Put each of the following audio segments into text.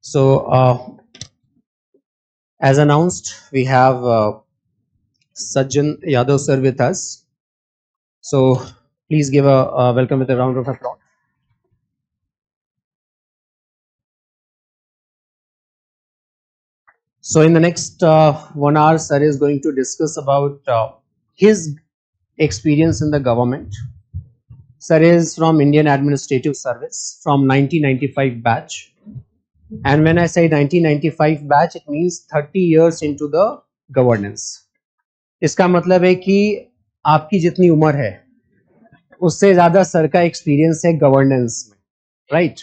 So, as announced, we have Sajjan Yadav sir with us. So, please give a welcome with a round of applause. So, in the next 1 hour, sir is going to discuss about his experience in the government. Sir is from Indian Administrative Service from 1995 batch. And when I say 1995 batch, it means 30 years into the governance. इसका मतलब है कि आपकी जितनी उम्र है उससे ज्यादा सर का एक्सपीरियंस है गवर्नेंस में, right?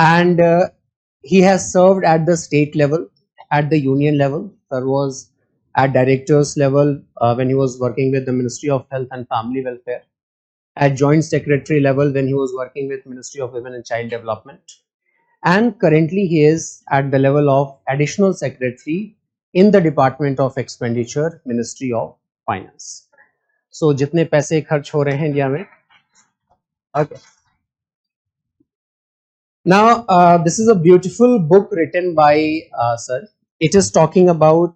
And he has served at the state level, at the union level. Sir was at directors level when he was working with the Ministry of Health and Family Welfare, at joint secretary level when he was working with Ministry of Women and Child Development, and currently he is at the level of additional secretary in the Department of Expenditure, Ministry of Finance. So जितने पैसे खर्च हो रहे हैं India में, okay. Now, this is a beautiful book written by Sir. It is talking about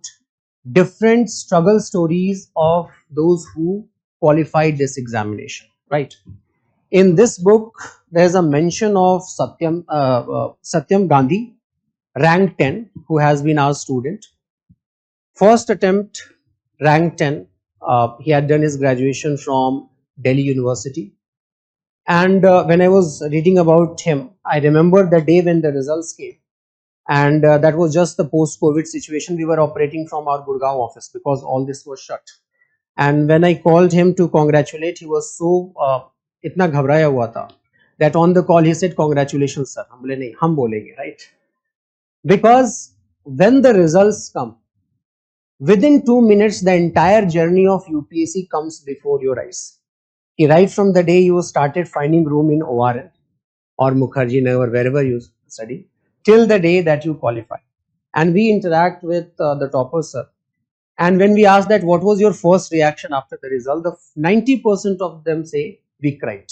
different struggle stories of those who qualified this examination, right? In this book, there is a mention of Satyam Gandhi, rank 10, who has been our student. First attempt, rank 10. He had done his graduation from Delhi University. And when I was reading about him, I remember the day when the results came. And that was just the post-COVID situation. We were operating from our Gurgaon office because all this was shut. And when I called him to congratulate, he was so इतना घबराया हुआ था that on the call he said, "Congratulations, sir." हम बोले नहीं, हम बोलेंगे, right? Because when the results come, within 2 minutes, the entire journey of UPSC comes before your eyes. Right from the day you started finding room in ORN or Mukherjee Nagar or wherever you study, till the day that you qualify. And we interact with the toppers, sir. And when we ask that, what was your first reaction after the result? The 90% of them say, we cried.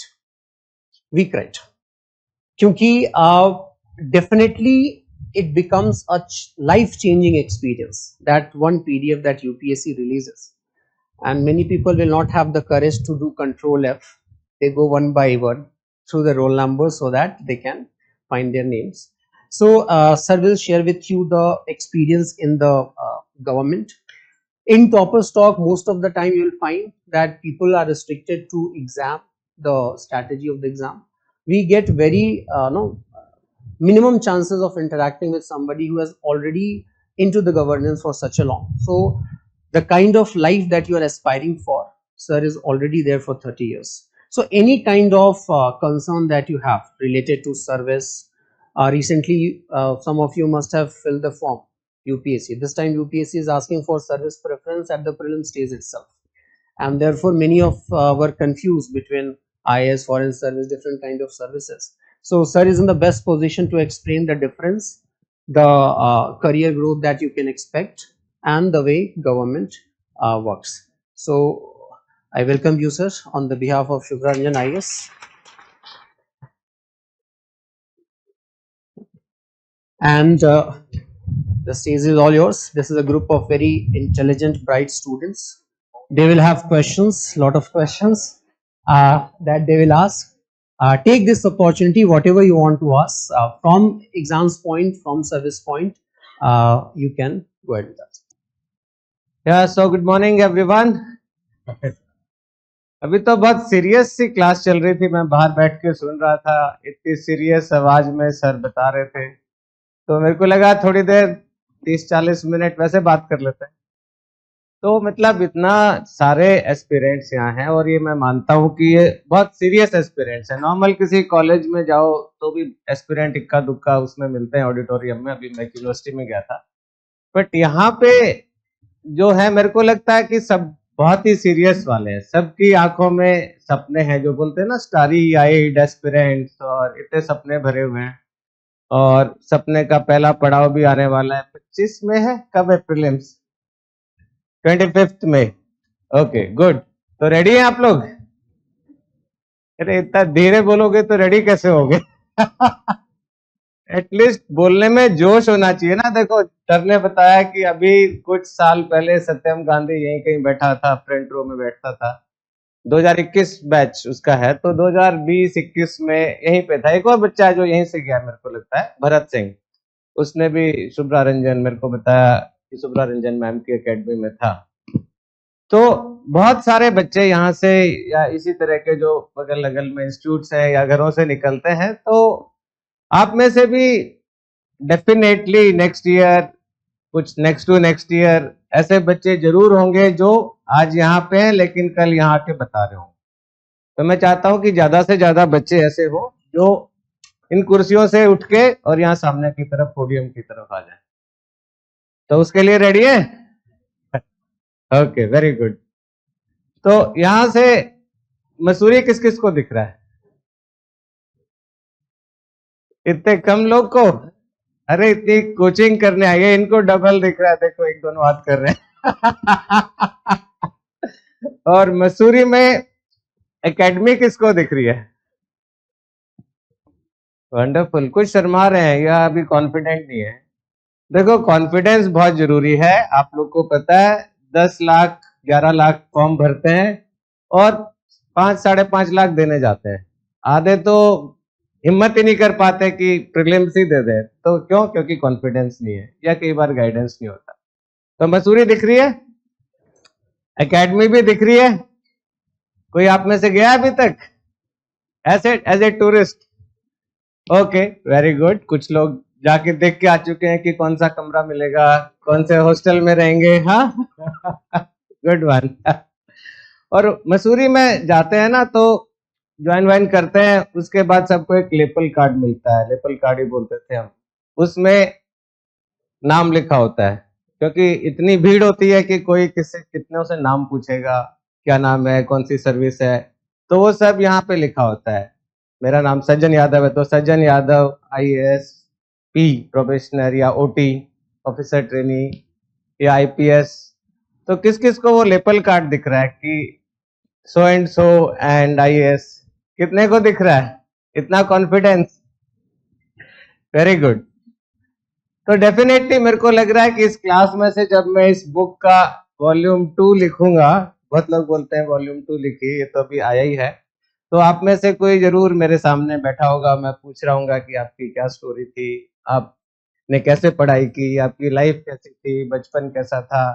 We cried. Kyunki definitely it becomes a life-changing experience, that one PDF that UPSC releases. And many people will not have the courage to do Control F. They go one by one through the roll number so that they can find their names. So, sir will share with you the experience in the government. In Topper's talk, most of the time you will find that people are restricted to exam, the strategy of the exam. We get very minimum chances of interacting with somebody who has already into the governance for such a long. So the kind of life that you are aspiring for, sir, is already there for 30 years. So any kind of concern that you have related to service, recently some of you must have filled the form UPSC. This time UPSC is asking for service preference at the prelim stage itself, and therefore many of were confused between IAS, foreign service, different kind of services. So sir is in the best position to explain the difference, the career growth that you can expect, and the way government works. So I welcome you, sir, on the behalf of Shubhra Ranjan IAS. And the stage is all yours. This is a group of very intelligent, bright students. They will have questions, lot of questions that they will ask. Take this opportunity, whatever you want to ask, from exams point, from service point, you can go ahead with that. Yeah, so good morning everyone. अभी तो बहुत serious सी class चल रही थी, मैं बाहर बैठ के सुन रहा था, इतनी सीरियस आवाज में सर बता रहे थे, तो मेरे को लगा थोड़ी देर 30-40 मिनट वैसे बात कर लेते हैं। तो मतलब इतना सारे एस्पिरेंट्स यहाँ हैं और ये मैं मानता हूँ कि ये बहुत सीरियस एस्पिरेंट्स हैं। नॉर्मल किसी कॉलेज में जाओ तो भी एस्पिरेंट इक्का दुक्का उसमें मिलते हैं ऑडिटोरियम में, अभी मैं यूनिवर्सिटी में गया था, बट यहाँ पे जो है मेरे को लगता है कि सब बहुत ही सीरियस वाले हैं, सबकी आंखों में सपने हैं, जो बोलते हैं ना स्टारी आईड एस्पिरेंट्स, और इतने सपने भरे हुए हैं और सपने का पहला पड़ाव भी आने वाला है। 25 में है, कब है प्रीलिम्स? 25 में। ओके गुड, तो रेडी हैं आप लोग? अरे इतना धीरे बोलोगे तो रेडी कैसे होगे? एटलीस्ट बोलने में जोश होना चाहिए ना। देखो सर ने बताया कि अभी कुछ साल पहले सत्यम गांधी यहीं कहीं बैठा था, फ्रंट रो में बैठता था। 2021 बैच उसका है, तो 2020-21 में यहीं पे था। एक और बच्चा है जो यहीं से गया, मेरे को लगता है भरत सिंह, उसने भी शुभ्रा रंजन मेरे को बताया कि शुभ्रा रंजन मैम की एकेडमी में था। तो बहुत सारे बच्चे यहाँ से या इसी तरह के जो बगल लगल में इंस्टीट्यूट्स हैं या घरों से निकलते हैं, तो आप में से भी डेफिनेटली नेक्स्ट ईयर, कुछ नेक्स्ट टू नेक्स्ट ईयर ऐसे बच्चे जरूर होंगे जो आज यहाँ पे हैं लेकिन कल यहाँ आके बता रहे हो। तो मैं चाहता हूं कि ज्यादा से ज्यादा बच्चे ऐसे हो जो इन कुर्सियों से उठ के और यहाँ सामने की तरफ, पोडियम की तरफ आ जाए। तो उसके लिए रेडी है? Okay, very good. तो यहां से मसूरी किस किस को दिख रहा है? इतने कम लोग को? अरे इतनी कोचिंग करने आई है, इनको डबल दिख रहा है। देखो एक दोनों बात कर रहे हैं। और मसूरी में एकेडमी किसको दिख रही है? वंडरफुल। कुछ शर्मा रहे हैं या अभी कॉन्फिडेंट नहीं है? देखो कॉन्फिडेंस बहुत जरूरी है। आप लोग को पता है 10 लाख 11 लाख फॉर्म भरते हैं और 5-5.5 लाख देने जाते हैं। आधे तो हिम्मत ही नहीं कर पाते कि प्रीलिम्स ही दे दे। तो क्यों? क्योंकि कॉन्फिडेंस नहीं है या कई बार गाइडेंस नहीं होता। तो मसूरी दिख रही है, एकेडमी भी दिख रही है। कोई आप में से गया अभी तक as a tourist? Okay, very good. कुछ लोग जाके देख के आ चुके हैं कि कौन सा कमरा मिलेगा, कौन से हॉस्टल में रहेंगे। हाँ, गुड वन। और मसूरी में जाते हैं ना तो ज्वाइन वाइन करते हैं, उसके बाद सबको एक लेपल कार्ड मिलता है, लेपल कार्ड ही बोलते थे हम। उसमें नाम लिखा होता है, क्योंकि इतनी भीड़ होती है कि कोई किससे कितनों से नाम पूछेगा, क्या नाम है, कौन सी सर्विस है। तो वो सब यहाँ पे लिखा होता है। मेरा नाम सज्जन यादव है, तो सज्जन यादव IAS P प्रोबेशनर या OT ऑफिसर ट्रेनी या IPS। तो किस किस को वो लेपल कार्ड दिख रहा है कि so and so and IAS? कितने को दिख रहा है? इतना कॉन्फिडेंस, वेरी गुड। तो डेफिनेटली मेरे को लग रहा है कि इस क्लास में से जब मैं इस बुक का वॉल्यूम 2 लिखूंगा, बहुत लोग बोलते हैं वॉल्यूम 2 लिखिए, ये तो अभी आया ही है, तो आप में से कोई जरूर मेरे सामने बैठा होगा, मैं पूछ रहा हूँ कि आपकी क्या स्टोरी थी, आपने कैसे पढ़ाई की, आपकी लाइफ कैसी थी, बचपन कैसा था,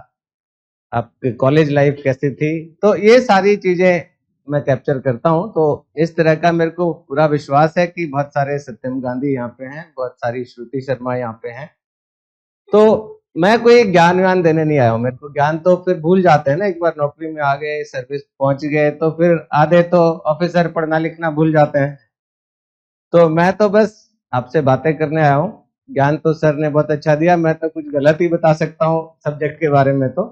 आपकी कॉलेज लाइफ कैसी थी। तो ये सारी चीजें मैं कैप्चर करता हूँ। तो इस तरह का मेरे को पूरा विश्वास है कि बहुत सारे सत्यम गांधी यहाँ पे हैं, बहुत सारी श्रुति शर्मा यहाँ पे हैं। तो मैं कोई ज्ञान व्यान देने नहीं आया हूँ। मेरे को ज्ञान तो फिर भूल जाते हैं ना, एक बार नौकरी में आ गए, सर्विस पहुंच गए, तो फिर आधे तो ऑफिसर पढ़ना लिखना भूल जाते हैं। तो मैं तो बस आपसे बातें करने आया हूँ। ज्ञान तो सर ने बहुत अच्छा दिया, मैं तो कुछ गलत ही बता सकता हूँ सब्जेक्ट के बारे में तो।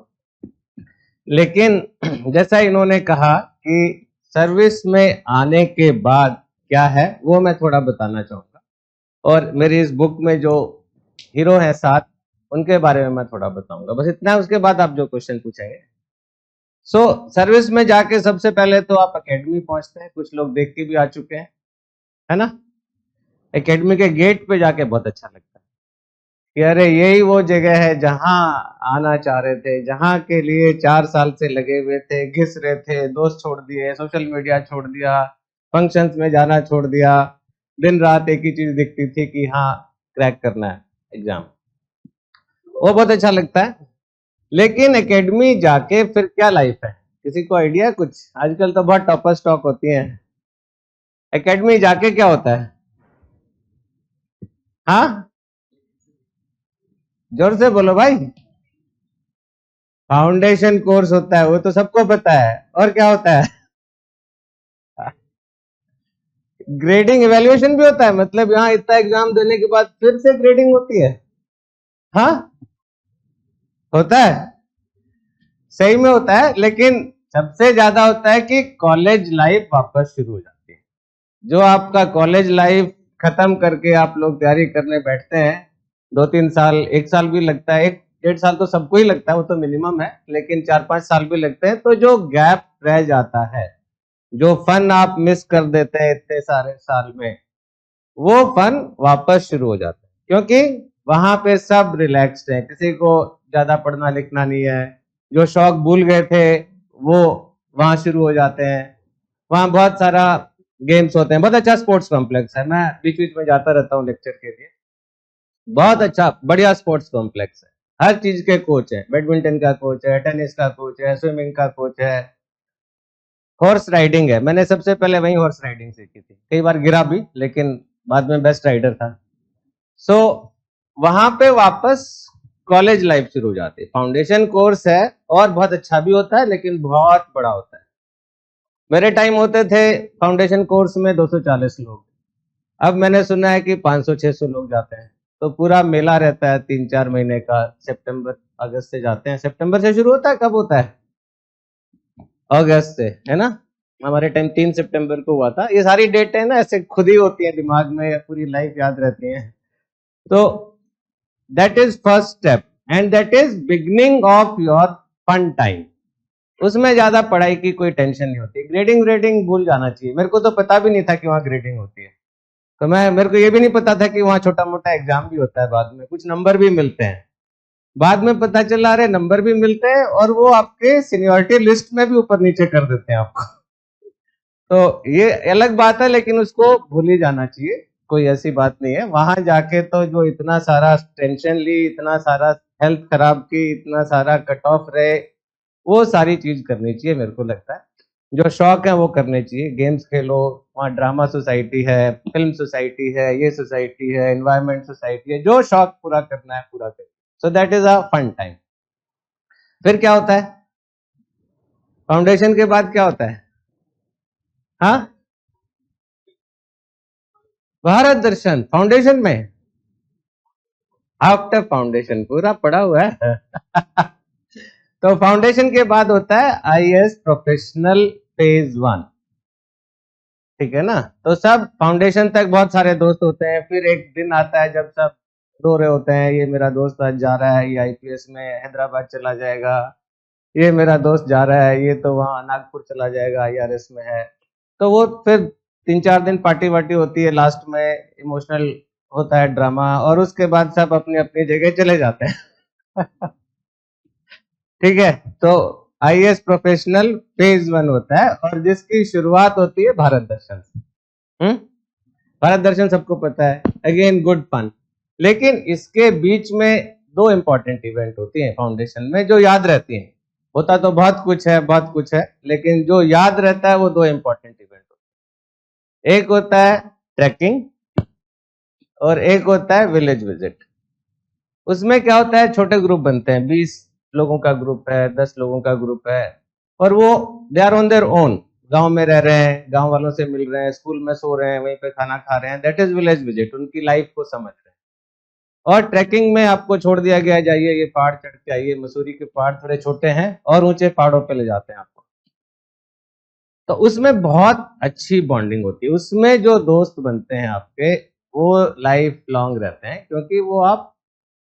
लेकिन जैसा इन्होंने कहा कि सर्विस में आने के बाद क्या है, वो मैं थोड़ा बताना चाहूंगा। और मेरी इस बुक में जो हीरो हैं 7, उनके बारे में मैं थोड़ा बताऊंगा, बस इतना है। उसके बाद आप जो क्वेश्चन पूछेंगे। सर्विस में जाके सबसे पहले तो आप एकेडमी पहुंचते हैं, कुछ लोग देख के भी आ चुके हैं, है ना। एकेडमी के गेट पे जाके बहुत अच्छा लगता है कि अरे यही वो जगह है जहां आना चाह रहे थे, जहां के लिए 4 साल से लगे हुए थे, घिस रहे थे, दोस्त छोड़ दिए, सोशल मीडिया छोड़ दिया, फंक्शंस में जाना छोड़ दिया, दिन रात एक ही चीज दिखती थी कि हाँ क्रैक करना है एग्जाम। वो बहुत अच्छा लगता है। लेकिन एकेडमी जाके फिर क्या लाइफ है, किसी को आइडिया कुछ? आजकल तो बहुत टॉपर स्टॉक होती हैं। एकेडमी जाके क्या होता है? हाँ, जोर से बोलो भाई। फाउंडेशन कोर्स होता है, वो तो सबको पता है। और क्या होता है? ग्रेडिंग इवेल्युएशन भी होता है, मतलब यहाँ इतना एग्जाम देने के बाद फिर से ग्रेडिंग होती है। हाँ, होता है, सही में होता है। लेकिन सबसे ज्यादा होता है कि कॉलेज लाइफ वापस शुरू हो जाती है। जो आपका कॉलेज लाइफ खत्म करके आप लोग तैयारी करने बैठते हैं, 2-3 साल, 1 साल भी लगता है, 1-1.5 साल तो सबको ही लगता है, वो तो मिनिमम है, लेकिन 4-5 साल भी लगते हैं। तो जो गैप रह जाता है, जो फन आप मिस कर देते हैं इतने सारे साल में, वो फन वापस शुरू हो जाता है, क्योंकि वहां पे सब रिलैक्स्ड है, किसी को ज्यादा पढ़ना लिखना नहीं है, जो शौक भूल गए थे वो वहां शुरू हो जाते हैं। वहां बहुत सारा गेम्स होते हैं, बहुत अच्छा स्पोर्ट्स कॉम्प्लेक्स है, मैं बीच बीच में जाता रहता हूँ लेक्चर के लिए। बहुत अच्छा बढ़िया स्पोर्ट्स कॉम्प्लेक्स है, हर चीज के कोच है, बैडमिंटन का कोच है, टेनिस का कोच है, स्विमिंग का कोच है, हॉर्स राइडिंग है। मैंने सबसे पहले वहीं हॉर्स राइडिंग सीखी थी, कई बार गिरा भी, लेकिन बाद में बेस्ट राइडर था। सो वहां पे वापस कॉलेज लाइफ शुरू हो जाती है। फाउंडेशन कोर्स है और बहुत अच्छा भी होता है, लेकिन बहुत बड़ा होता है। मेरे टाइम होते थे फाउंडेशन कोर्स में 240 लोग, अब मैंने सुना है कि 500-600 लोग जाते हैं। तो पूरा मेला रहता है 3-4 महीने का, सितंबर अगस्त से जाते हैं। सितंबर से शुरू होता है, कब होता है? अगस्त से, है ना। हमारे टाइम 3 सितंबर को हुआ था। ये सारी डेट है ना, ऐसे खुद ही होती है दिमाग में, पूरी लाइफ याद रहती है। तो that is first step and that is beginning of your fun time. उसमें ज्यादा पढ़ाई की कोई टेंशन नहीं होती, ग्रेडिंग ग्रेडिंग भूल जाना चाहिए। मेरे को तो पता भी नहीं था कि वहाँ ग्रेडिंग होती है, तो मेरे को ये भी नहीं पता था कि वहाँ छोटा मोटा एग्जाम भी होता है, बाद में कुछ नंबर भी मिलते हैं। बाद में पता चला रहे नंबर भी मिलते हैं और वो आपके सीनियरिटी लिस्ट में भी ऊपर नीचे कर देते हैं आपको। तो ये अलग बात है, लेकिन उसको भूल ही जाना चाहिए, कोई ऐसी बात नहीं है। वहां जाके तो जो इतना सारा टेंशन ली, इतना सारा हेल्थ खराब की, इतना सारा कट ऑफ रहे, वो सारी चीज करनी चाहिए। मेरे को लगता है जो शौक है वो करने चाहिए। गेम्स खेलो, वहाँ ड्रामा सोसाइटी है, फिल्म सोसाइटी है, ये सोसाइटी है, एनवायरमेंट सोसाइटी है, जो शौक पूरा करना है पूरा करो। So that is a fun time. फिर क्या होता है फाउंडेशन के बाद? क्या होता है? हाँ, भारत दर्शन फाउंडेशन में, आफ्टर फाउंडेशन पूरा पड़ा हुआ है। तो फाउंडेशन के बाद होता है आईएएस प्रोफेशनल फेज 1, ठीक है ना। तो सब फाउंडेशन तक बहुत सारे दोस्त होते हैं। फिर एक दिन आता है जब सब रो रहे होते हैं, ये मेरा दोस्त आज जा रहा है, ये आईपीएस में हैदराबाद चला जाएगा, ये मेरा दोस्त जा रहा है, ये तो वहां नागपुर चला जाएगा, आईआरएस में है। तो वो फिर 3-4 दिन पार्टी वार्टी होती है, लास्ट में इमोशनल होता है ड्रामा, और उसके बाद सब अपनी अपनी जगह चले जाते हैं। ठीक है। तो आईएएस प्रोफेशनल फेज 1 होता है, और जिसकी शुरुआत होती है भारत दर्शन से। भारत दर्शन सबको पता है, अगेन गुड फन। लेकिन इसके बीच में 2 इंपॉर्टेंट इवेंट होती हैं फाउंडेशन में, जो याद रहती हैं। होता तो बहुत कुछ है, बहुत कुछ है, लेकिन जो याद रहता है वो 2 इंपॉर्टेंट इवेंट होते हैं। एक होता है ट्रैकिंग और एक होता है विलेज विजिट। उसमें क्या होता है, छोटे ग्रुप बनते हैं, 20 लोगों का ग्रुप है, 10 लोगों का ग्रुप है, और वो they are on their own, गांव में रह रहे हैं, गांव वालों से मिल रहे हैं, स्कूल में सो रहे हैं, वहीं पे खाना खा रहे हैं। दैट इज विलेज विजिट, उनकी लाइफ को समझ रहे हैं। और ट्रैकिंग में आपको छोड़ दिया गया है, जाइए ये पहाड़ चढ़ के आइए। मसूरी के पहाड़ थोड़े छोटे हैं और ऊंचे पहाड़ों पे ले जाते हैं आपको। तो उसमें बहुत अच्छी बॉन्डिंग होती है। उसमें जो दोस्त बनते हैं आपके, वो लाइफ लॉन्ग रहते हैं, क्योंकि वो आप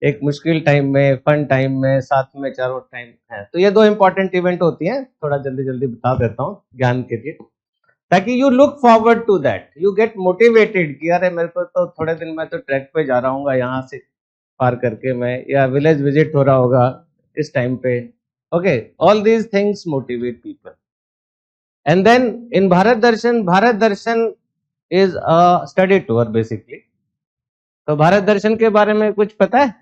एक मुश्किल टाइम में, फन टाइम में साथ में चारों टाइम है। तो ये 2 इंपॉर्टेंट इवेंट होती हैं, थोड़ा जल्दी जल्दी बता देता हूँ ज्ञान के लिए, ताकि you look forward to that, you get motivated कि अरे मेरे को तो थोड़े दिन में तो ट्रैक पे जा रहा हूँ, यहाँ से पार करके मैं, या विलेज विजिट हो रहा होगा इस टाइम पे। Okay, all these things motivate people. And then in Bharat Darshan is a study tour basically. तो भारत दर्शन के बारे में कुछ पता है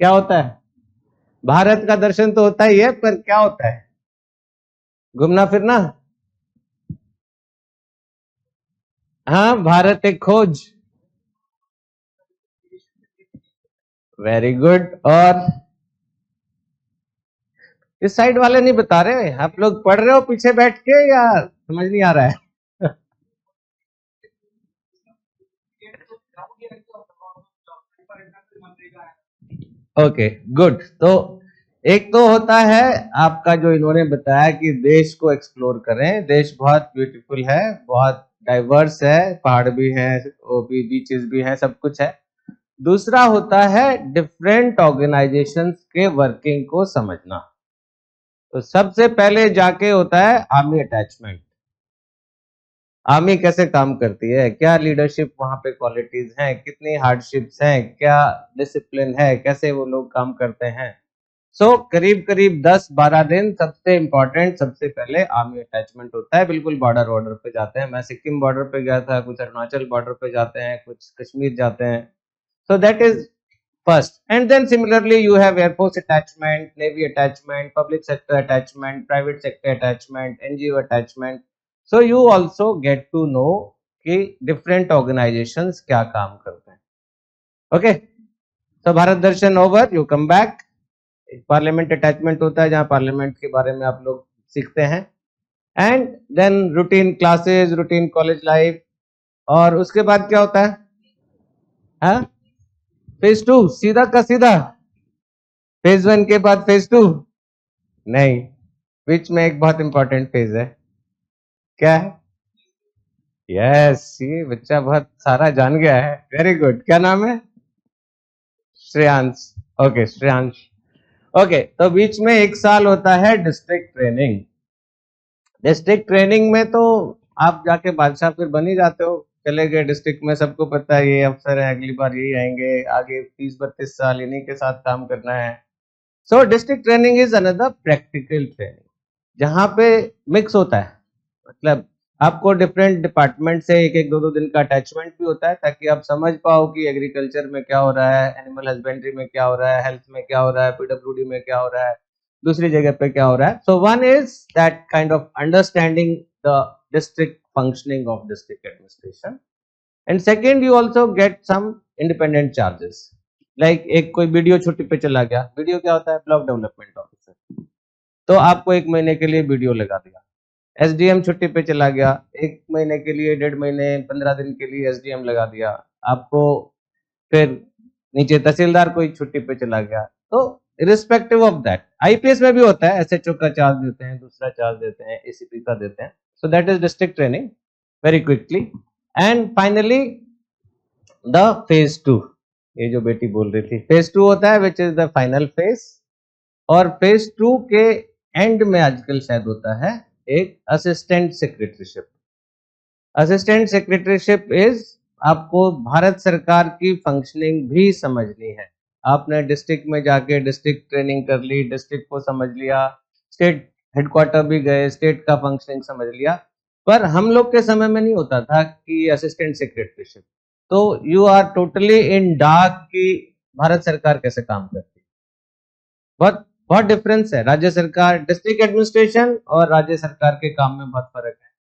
क्या होता है? भारत का दर्शन तो होता ही है, पर क्या होता है? घूमना फिरना। हाँ, भारत एक खोज। Very good. और इस साइड वाले नहीं बता रहे, आप लोग पढ़ रहे हो पीछे बैठ के, या समझ नहीं आ रहा है? Okay, good. तो एक तो होता है आपका जो इन्होंने बताया कि देश को एक्सप्लोर करें। देश बहुत ब्यूटीफुल है, बहुत डाइवर्स है, पहाड़ भी है, वो भी, बीचेस भी है, सब कुछ है। दूसरा होता है डिफरेंट ऑर्गेनाइजेशंस के वर्किंग को समझना। तो सबसे पहले जाके होता है आर्मी अटैचमेंट। आर्मी कैसे काम करती है, क्या लीडरशिप वहां पे क्वालिटीज हैं, कितनी हार्डशिप्स हैं, क्या डिसिप्लिन है, कैसे वो लोग काम करते हैं। सो करीब करीब 10-12 दिन सबसे इम्पोर्टेंट, सबसे पहले आर्मी अटैचमेंट होता है, बिल्कुल बॉर्डर पे जाते हैं। मैं सिक्किम बॉर्डर पे गया था, कुछ अरुणाचल बॉर्डर पे जाते हैं, कुछ कश्मीर जाते हैं। सो that is first, and then similarly you have air force attachment, navy attachment, public sector attachment, private sector attachment, NGO attachment. So you also get to know कि different organizations क्या काम करते हैं। Okay, so Bharat Darshan over, you come back। Parliament attachment होता है, जहां parliament के बारे में आप लोग सीखते हैं। And then routine classes, routine college life. और उसके बाद क्या होता है? हाँ, फेज 2 सीधा का सीधा। फेज 1 के बाद फेज 2 नहीं, बीच में एक बहुत इंपॉर्टेंट फेज है। क्या है? यस, ये बच्चा बहुत सारा जान गया है, वेरी गुड। क्या नाम है? श्रेयांश। ओके, श्रेयांश। ओके, तो बीच में 1 साल होता है डिस्ट्रिक्ट ट्रेनिंग। डिस्ट्रिक्ट ट्रेनिंग में तो आप जाके बादशाह फिर बन ही जाते हो। चले गए डिस्ट्रिक्ट में, सबको पता है ये अफसर है, अगली बार यही आएंगे, आगे 30-32 साल इन्हीं के साथ काम करना है। सो district training is another practical training, जहां पे मिक्स होता है। मतलब आपको डिफरेंट डिपार्टमेंट से एक एक 2-2 दिन का अटैचमेंट भी होता है, ताकि आप समझ पाओ कि एग्रीकल्चर में क्या हो रहा है, एनिमल हस्बेंड्री में क्या हो रहा है, हेल्थ में क्या हो रहा है, पीडब्ल्यूडी में क्या हो रहा है, दूसरी जगह पे क्या हो रहा है। So one is that kind of understanding the district functioning of district administration. And second, you also get some independent charges. Like एक कोई वीडियो छुट्टी पे चला गया, वीडियो क्या होता है? Block development officer. तो आपको 1 महीने के लिए वीडियो लगा दिया। एसडीएम छुट्टी पे चला गया, 1 महीने के लिए, 1.5 महीने, 15 दिन के लिए एसडीएम लगा दिया आपको। फिर नीचे तहसीलदार कोई छुट्टी पे चला गया। तो रिस्पेक्टिव ऑफ दैट, आईपीएस में भी होता है, एसएचओ का चार्ज देते हैं, दूसरा चार्ज देते हैं, एसीपी का देते हैं। सो that is district training very quickly. And finally the phase 2, ये जो बेटी बोल रही थी, फेज 2 होता है which is the final phase. और फेज 2 के एंड में आजकल शायद होता है एक assistant secretaryship. Assistant secretaryship is, आपको भारत सरकार की फंक्शनिंग भी समझनी है। आपने डिस्ट्रिक्ट में जाके डिस्ट्रिक्ट ट्रेनिंग कर ली, डिस्ट्रिक्ट को समझ लिया, स्टेट हेडक्वार्टर भी गए, स्टेट का फंक्शनिंग समझ लिया। पर हम लोग के समय में नहीं होता था कि असिस्टेंट सेक्रेटरीशिप। तो you are totally in dark कि भारत सरकार कैसे काम करती है। बहुत बहुत डिफरेंस है। राज्य सरकार, डिस्ट्रिक्ट एडमिनिस्ट्रेशन और राज्य सरकार के काम में बहुत फर्क है।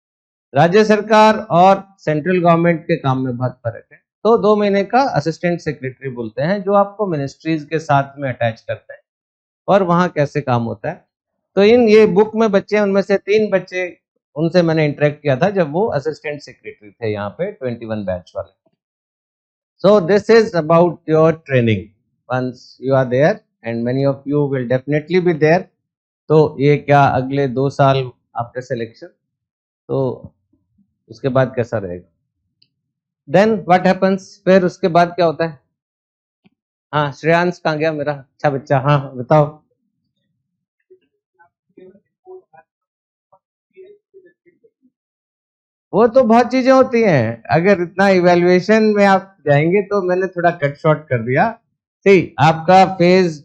राज्य सरकार और सेंट्रल गवर्नमेंट के काम में बहुत फर्क है। तो 2 महीने का असिस्टेंट सेक्रेटरी बोलते हैं, जो आपको मिनिस्ट्रीज के साथ में अटैच करते हैं और वहां कैसे काम होता है। तो इन ये बुक में बच्चे, उनमें से 3 बच्चे, उनसे मैंने इंटरेक्ट किया था जब वो असिस्टेंट सेक्रेटरी थे यहाँ पे 21 बैच वाले। So this is about your training once you are there, and many of you will definitely be there. तो ये क्या अगले 2 साल आफ्टर सिलेक्शन, तो उसके बाद कैसा रहेगा? देन व्हाट हैपेंस, फिर उसके बाद क्या होता है? हाँ, श्रेयांश कहाँ गया मेरा अच्छा बच्चा? हाँ बताओ। वो तो बहुत चीजें होती हैं, अगर इतना इवेल्युएशन में आप जाएंगे तो मैंने थोड़ा कट शॉर्ट कर दिया। सी, आपका फेज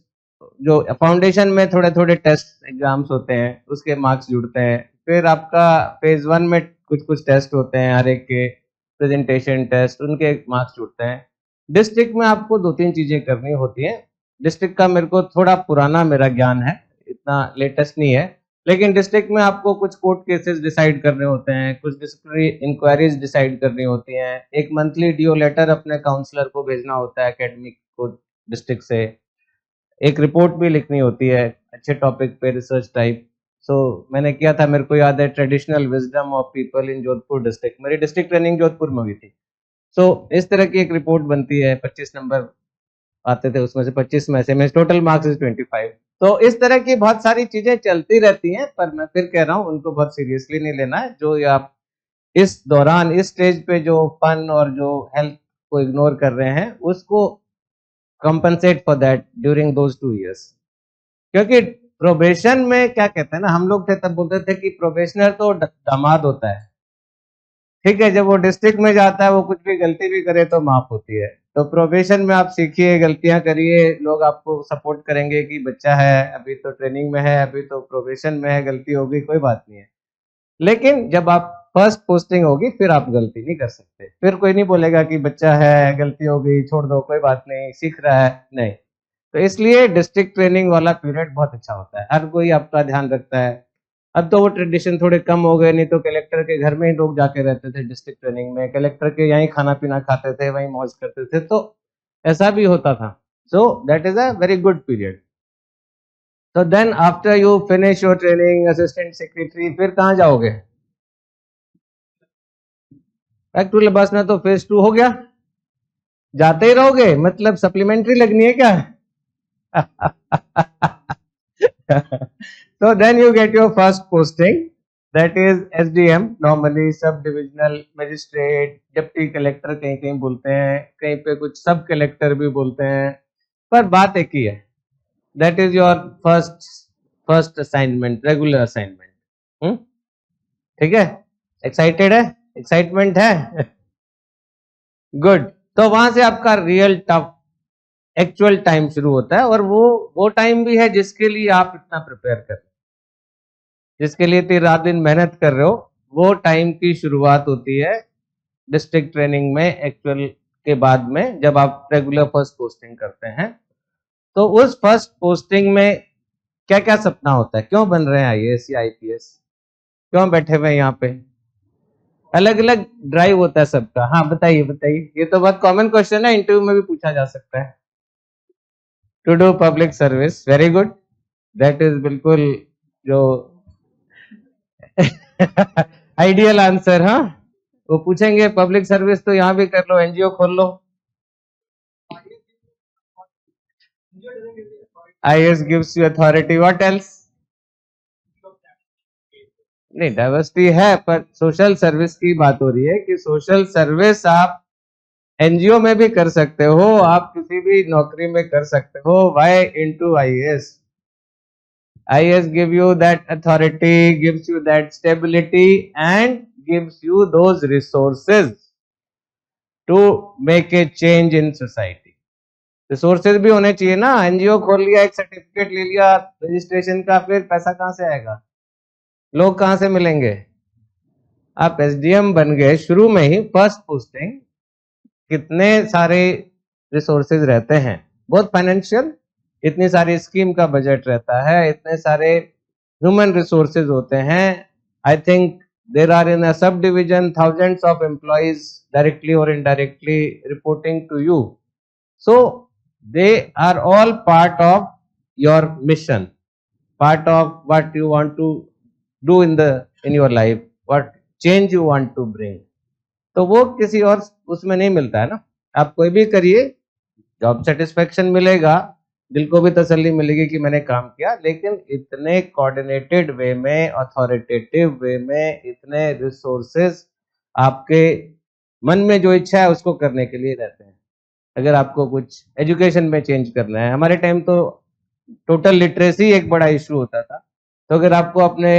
जो फाउंडेशन में थोड़े थोड़े टेस्ट एग्जाम्स होते हैं, उसके मार्क्स जुड़ते हैं। फिर आपका फेज 1 में कुछ कुछ टेस्ट होते हैं, हर एक के प्रेजेंटेशन टेस्ट, उनके मार्क्स जुड़ते हैं। डिस्ट्रिक्ट में आपको 2-3 चीजें करनी होती हैं। डिस्ट्रिक्ट का मेरे को थोड़ा पुराना मेरा ज्ञान है, इतना लेटेस्ट नहीं है। लेकिन डिस्ट्रिक्ट में आपको कुछ कोर्ट केसेस डिसाइड करने होते हैं, कुछ डिसिप्लिनरी इंक्वायरीज डिसाइड करनी होती हैं, एक मंथली डीओ लेटर अपने काउंसलर को भेजना होता है एकेडमिक को डिस्ट्रिक्ट से, एक रिपोर्ट भी लिखनी होती है अच्छे टॉपिक पे, रिसर्च टाइप। सो मैंने किया था, मेरे को याद है, traditional wisdom of people in Jodhpur district. मेरी डिस्ट्रिक्ट ट्रेनिंग जोधपुर में हुई थी। सो इस तरह की एक रिपोर्ट बनती है, 25 नंबर आते थे उसमें से, 25 में से टोटल मार्क्स इज 25। तो इस तरह की बहुत सारी चीजें चलती रहती हैं, पर मैं फिर कह रहा हूँ उनको बहुत सीरियसली नहीं लेना है। जो आप इस दौरान, इस स्टेज पे जो फन और जो हेल्थ को इग्नोर कर रहे हैं, उसको compensate for that during those 2 years. क्योंकि प्रोबेशन में क्या कहते हैं ना, हम लोग थे तब बोलते थे कि प्रोबेशनर तो दामाद होता है, ठीक है, जब वो डिस्ट्रिक्ट में जाता है वो कुछ भी गलती भी करे तो माफ होती है। तो प्रोबेशन में आप सीखिए, गलतियां करिए, लोग आपको सपोर्ट करेंगे कि बच्चा है अभी तो ट्रेनिंग में है, अभी तो प्रोबेशन में है, गलती होगी कोई बात नहीं है। लेकिन जब आप फर्स्ट पोस्टिंग होगी फिर आप गलती नहीं कर सकते, फिर कोई नहीं बोलेगा कि बच्चा है गलती हो गई छोड़ दो कोई बात नहीं सीख रहा है, नहीं। तो इसलिए डिस्ट्रिक्ट ट्रेनिंग वाला पीरियड बहुत अच्छा होता है, हर कोई आपका ध्यान रखता है। अब तो वो ट्रेडिशन थोड़े कम हो गए, नहीं तो कलेक्टर के घर में ही लोग जाके रहते थे डिस्ट्रिक्ट ट्रेनिंग में, कलेक्टर के यहीं खाना पीना खाते थे, वहीं मौज करते थे, तो ऐसा भी होता था। So that is a very good period. तो then after you finish your training assistant secretary, फिर कहाँ जाओगे? एक्चुअली बस में तो फेज 2 हो गया, जाते ही रहोगे, मतलब सप्लीमेंट्री लगनी है क्या? So then you get your first posting, that is SDM, normally sub divisional magistrate, deputy collector कहीं कहीं बोलते हैं, कहीं पे कुछ सब कलेक्टर भी बोलते हैं, पर बात एक ही है, that is your first assignment, regular assignment। ठीक है, एक्साइटेड है, एक्साइटमेंट है? गुड। तो वहां से आपका रियल टफ एक्चुअल टाइम शुरू होता है, और वो टाइम भी है जिसके लिए आप इतना प्रिपेयर कर रहे हो, जिसके लिए इतनी रात दिन मेहनत कर रहे हो, वो टाइम की शुरुआत होती है डिस्ट्रिक्ट ट्रेनिंग में एक्चुअल के बाद में, जब आप रेगुलर फर्स्ट पोस्टिंग करते हैं। तो उस फर्स्ट पोस्टिंग में क्या क्या सपना होता है, क्यों बन रहे हैं आईएएस या आईपीएस, क्यों बैठे हुए हैं यहाँ पे? अलग अलग ड्राइव होता है सबका। हाँ बताइए बताइए, ये तो बहुत कॉमन क्वेश्चन है, इंटरव्यू में भी पूछा जा सकता है। To do public service, very good, that is बिल्कुल जो आइडियल आंसर। हाँ, वो पूछेंगे पब्लिक सर्विस तो यहाँ भी कर लो, एनजीओ खोल लो। IAS gives you authority, what else? नहीं, डाइवर्सिटी है, पर सोशल सर्विस की बात हो रही है कि सोशल सर्विस आप एनजीओ में भी कर सकते हो, आप किसी भी नौकरी में कर सकते हो। Why into IAS? IAS give you that authority, gives you that stability and gives you those resources to make a change in society. Resources भी होने चाहिए ना, एनजीओ खोल लिया, एक सर्टिफिकेट ले लिया रजिस्ट्रेशन का, फिर पैसा कहां से आएगा, लोग कहां से मिलेंगे? आप एसडीएम बन गए शुरू में ही फर्स्ट पोस्टिंग, कितने सारे रिसोर्सेज रहते हैं, बहुत फाइनेंशियल, इतनी सारी स्कीम का बजट रहता है, इतने सारे ह्यूमन रिसोर्सेज होते हैं। I think there are in a subdivision thousands of employees directly और indirectly reporting to you, so they are all part of your mission, part of what you want to do in your life, what change you want to bring। तो वो किसी और उसमें नहीं मिलता है ना, आप कोई भी करिए, जॉब सेटिस्फेक्शन मिलेगा, दिल को भी तसल्ली मिलेगी कि मैंने काम किया, लेकिन इतने कोऑर्डिनेटेड वे में, अथॉरिटेटिव वे में, इतने रिसोर्सेज आपके मन में जो इच्छा है उसको करने के लिए रहते हैं। अगर आपको कुछ एजुकेशन में चेंज करना है, हमारे टाइम तो टोटल लिटरेसी एक बड़ा इशू होता था, तो अगर आपको अपने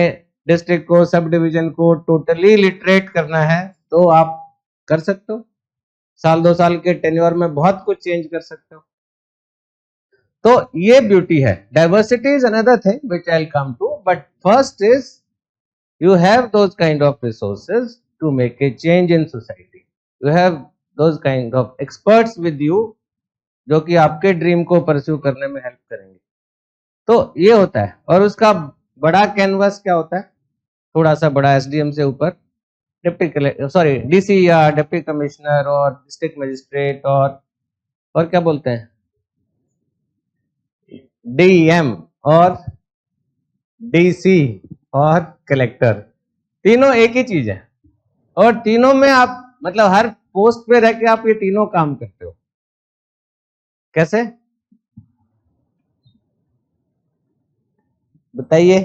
डिस्ट्रिक्ट को, सब डिवीजन को टोटली लिटरेट करना है तो आप कर सकते हो, साल 2 साल के टेन्योर में बहुत कुछ चेंज कर सकते हो। तो ये ब्यूटी है। Diversity is another thing which I will come to, but first is you have those kind of resources to make a change in society, you have those kind of experts with you जो कि आपके dream को pursue करने में help करेंगे। तो ये होता है, और उसका बड़ा कैनवस क्या होता है, थोड़ा सा बड़ा, एसडीएम से ऊपर डीसी या डिप्टी कमिश्नर और डिस्ट्रिक्ट मजिस्ट्रेट और क्या बोलते हैं, डीएम और डीसी और कलेक्टर, तीनों एक ही चीज है, और तीनों में आप मतलब हर पोस्ट पे रह के आप ये तीनों काम करते हो। कैसे बताइए?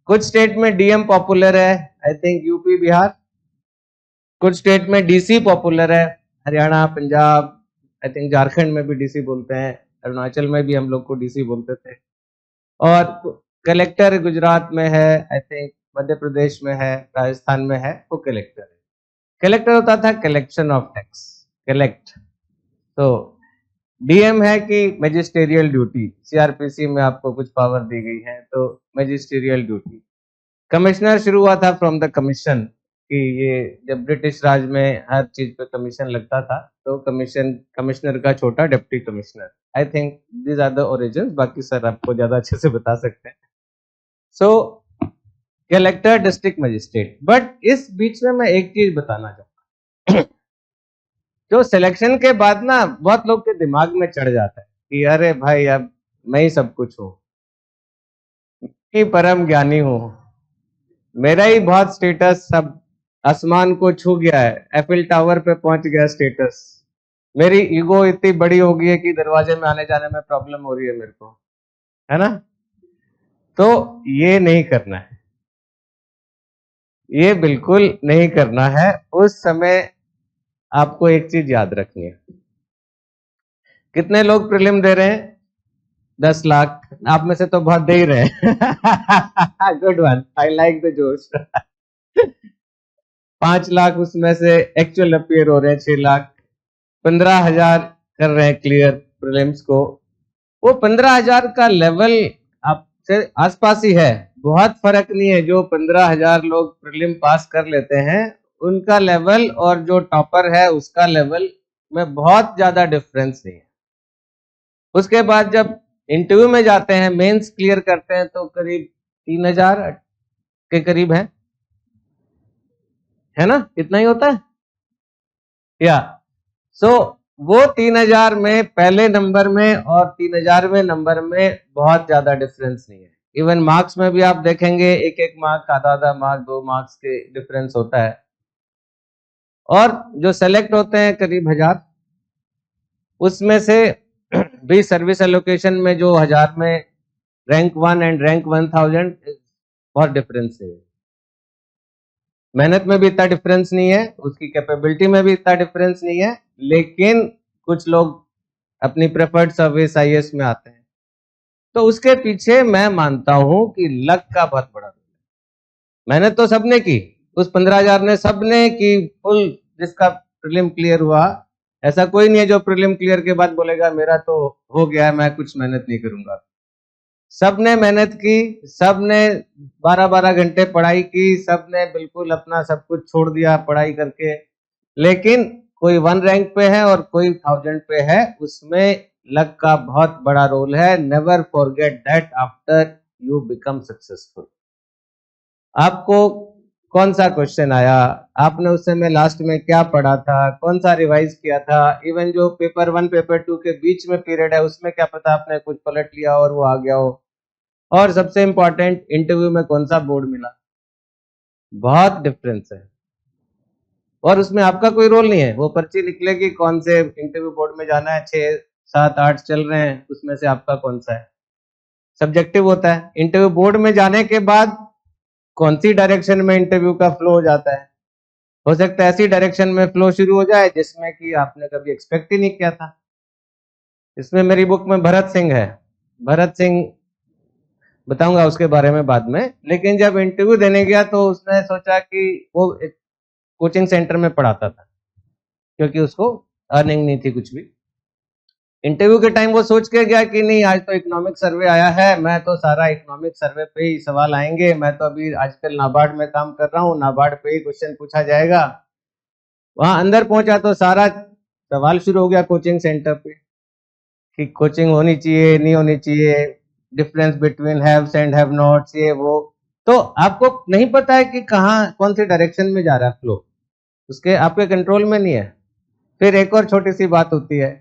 कुछ स्टेट में डीएम पॉपुलर है, आई थिंक यूपी बिहार, कुछ स्टेट में डीसी पॉपुलर है, हरियाणा पंजाब, आई थिंक झारखंड में भी डीसी बोलते हैं, अरुणाचल में भी हम लोग को डीसी बोलते थे, और कलेक्टर गुजरात में है, आई थिंक मध्य प्रदेश में है, राजस्थान में है, वो कलेक्टर है। कलेक्टर होता था कलेक्शन ऑफ टैक्स, कलेक्ट। तो डीएम है कि मैजिस्टेरियल ड्यूटी, सीआरपीसी में आपको कुछ पावर दी गई है तो मैजिस्टेरियल ड्यूटी। कमिश्नर शुरू हुआ था फ्रॉम द कमीशन, कि ये जब ब्रिटिश राज में हर चीज पे कमीशन लगता था तो कमिश्नर का छोटा deputy commissioner. I think these are the origins, बाकी सर आपको ज्यादा अच्छे से बता सकते हैं। So collector, district magistrate. But इस बीच में मैं एक चीज बताना चाहूंगा जो सिलेक्शन के बाद ना बहुत लोग के दिमाग में चढ़ जाता है कि अरे भाई अब मैं ही सब कुछ हूं, मैं परम ज्ञानी हूं, मेरा ही बहुत स्टेटस सब आसमान को छू गया है, एफिल टावर पे पहुंच गया स्टेटस, मेरी ईगो इतनी बड़ी हो गई है कि दरवाजे में आने जाने में प्रॉब्लम हो रही है मेरे को, है ना। तो ये नहीं करना है, ये बिल्कुल नहीं करना है। उस समय आपको एक चीज याद रखनी है। कितने लोग प्रीलिम दे रहे हैं? 10 लाख। आप में से तो बहुत दे ही रहे हैं। Good one, I like the जोश। 5 लाख उसमें से एक्चुअल अपीयर हो रहे हैं 6 लाख। 15,000 कर रहे हैं क्लियर प्रीलिम्स को। वो 15,000 का लेवल आपसे आसपास ही है, बहुत फर्क नहीं है। जो 15,000 लोग प्रीलिम पास कर लेते हैं उनका लेवल और जो टॉपर है उसका लेवल में बहुत ज्यादा डिफरेंस नहीं है। उसके बाद जब इंटरव्यू में जाते हैं, मेंस क्लियर करते हैं तो करीब 3,000 के करीब है ना, इतना ही होता है या सो वो 3,000 में पहले नंबर में और 3,000वें नंबर में बहुत ज्यादा डिफरेंस नहीं है। इवन मार्क्स में भी आप देखेंगे एक एक मार्क, आधा मार्क, 2 मार्क्स के डिफरेंस होता है। और जो सेलेक्ट होते हैं करीब 1,000, उसमें से भी सर्विस एलोकेशन में जो 1,000 में रैंक 1 एंड रैंक 1,000 बहुत डिफरेंस नहीं है। मेहनत में भी इतना डिफरेंस नहीं है, उसकी कैपेबिलिटी में भी इतना डिफरेंस नहीं है, लेकिन कुछ लोग अपनी प्रेफर्ड सर्विस आईएएस में आते हैं। तो उसके पीछे मैं मानता हूं कि लक का बहुत बड़ा रोल है। मेहनत तो सबने की, उस 15,000 ने सबने की फुल, जिसका प्रीलिम क्लियर हुआ। ऐसा कोई नहीं है जो प्रीलिम क्लियर के बाद बोलेगा मेरा तो हो गया है, मैं कुछ मेहनत नहीं करूंगा। सबने मेहनत की, सबने 12-12 घंटे पढ़ाई की, सबने बिल्कुल अपना सब कुछ छोड़ दिया पढ़ाई करके। लेकिन कोई 1 रैंक पे है और कोई 1000 पे है, उसमें लक का बहुत बड़ा रोल है। Never forget that after you become successful. आपको कौन सा क्वेश्चन आया, आपने उस समय लास्ट में क्या पढ़ा था, कौन सा रिवाइज किया था। इवन जो पेपर 1 पेपर 2 के बीच में पीरियड है उसमें क्या पता आपने कुछ पलट लिया और वो आ गया हो। और सबसे इंपॉर्टेंट, इंटरव्यू में कौन सा बोर्ड मिला, बहुत डिफरेंस है। और उसमें आपका कोई रोल नहीं है, वो पर्ची निकलेगी कौन से इंटरव्यू बोर्ड में जाना है, 6, 7, 8 चल रहे हैं, उसमें से आपका कौन सा है, सब्जेक्टिव होता है। इंटरव्यू बोर्ड में जाने के बाद कौन सी डायरेक्शन में इंटरव्यू का फ्लो हो जाता है, हो सकता है ऐसी डायरेक्शन में फ्लो शुरू हो जाए जिसमें कि आपने कभी एक्सपेक्ट ही नहीं किया था। इसमें मेरी बुक में भरत सिंह है, भरत सिंह बताऊंगा उसके बारे में बाद में। लेकिन जब इंटरव्यू देने गया तो उसने सोचा कि वो एक कोचिंग सेंटर में पढ़ाता था, क्योंकि उसको अर्निंग नहीं थी कुछ भी। इंटरव्यू के टाइम वो सोच के गया कि नहीं आज तो इकोनॉमिक सर्वे आया है, मैं तो सारा इकोनॉमिक सर्वे पे ही सवाल आएंगे, मैं तो अभी आजकल नाबार्ड में काम कर रहा हूँ, नाबार्ड पे ही क्वेश्चन पूछा जाएगा। वहां अंदर पहुंचा तो सारा सवाल शुरू हो गया कोचिंग सेंटर पे कि कोचिंग होनी चाहिए नहीं होनी चाहिए, difference between haves and have nots, ये वो। तो आपको नहीं पता है कि कहाँ कौन सी डायरेक्शन में जा रहा है फ्लो, उसके आपके कंट्रोल में नहीं है। फिर एक और छोटी सी बात होती है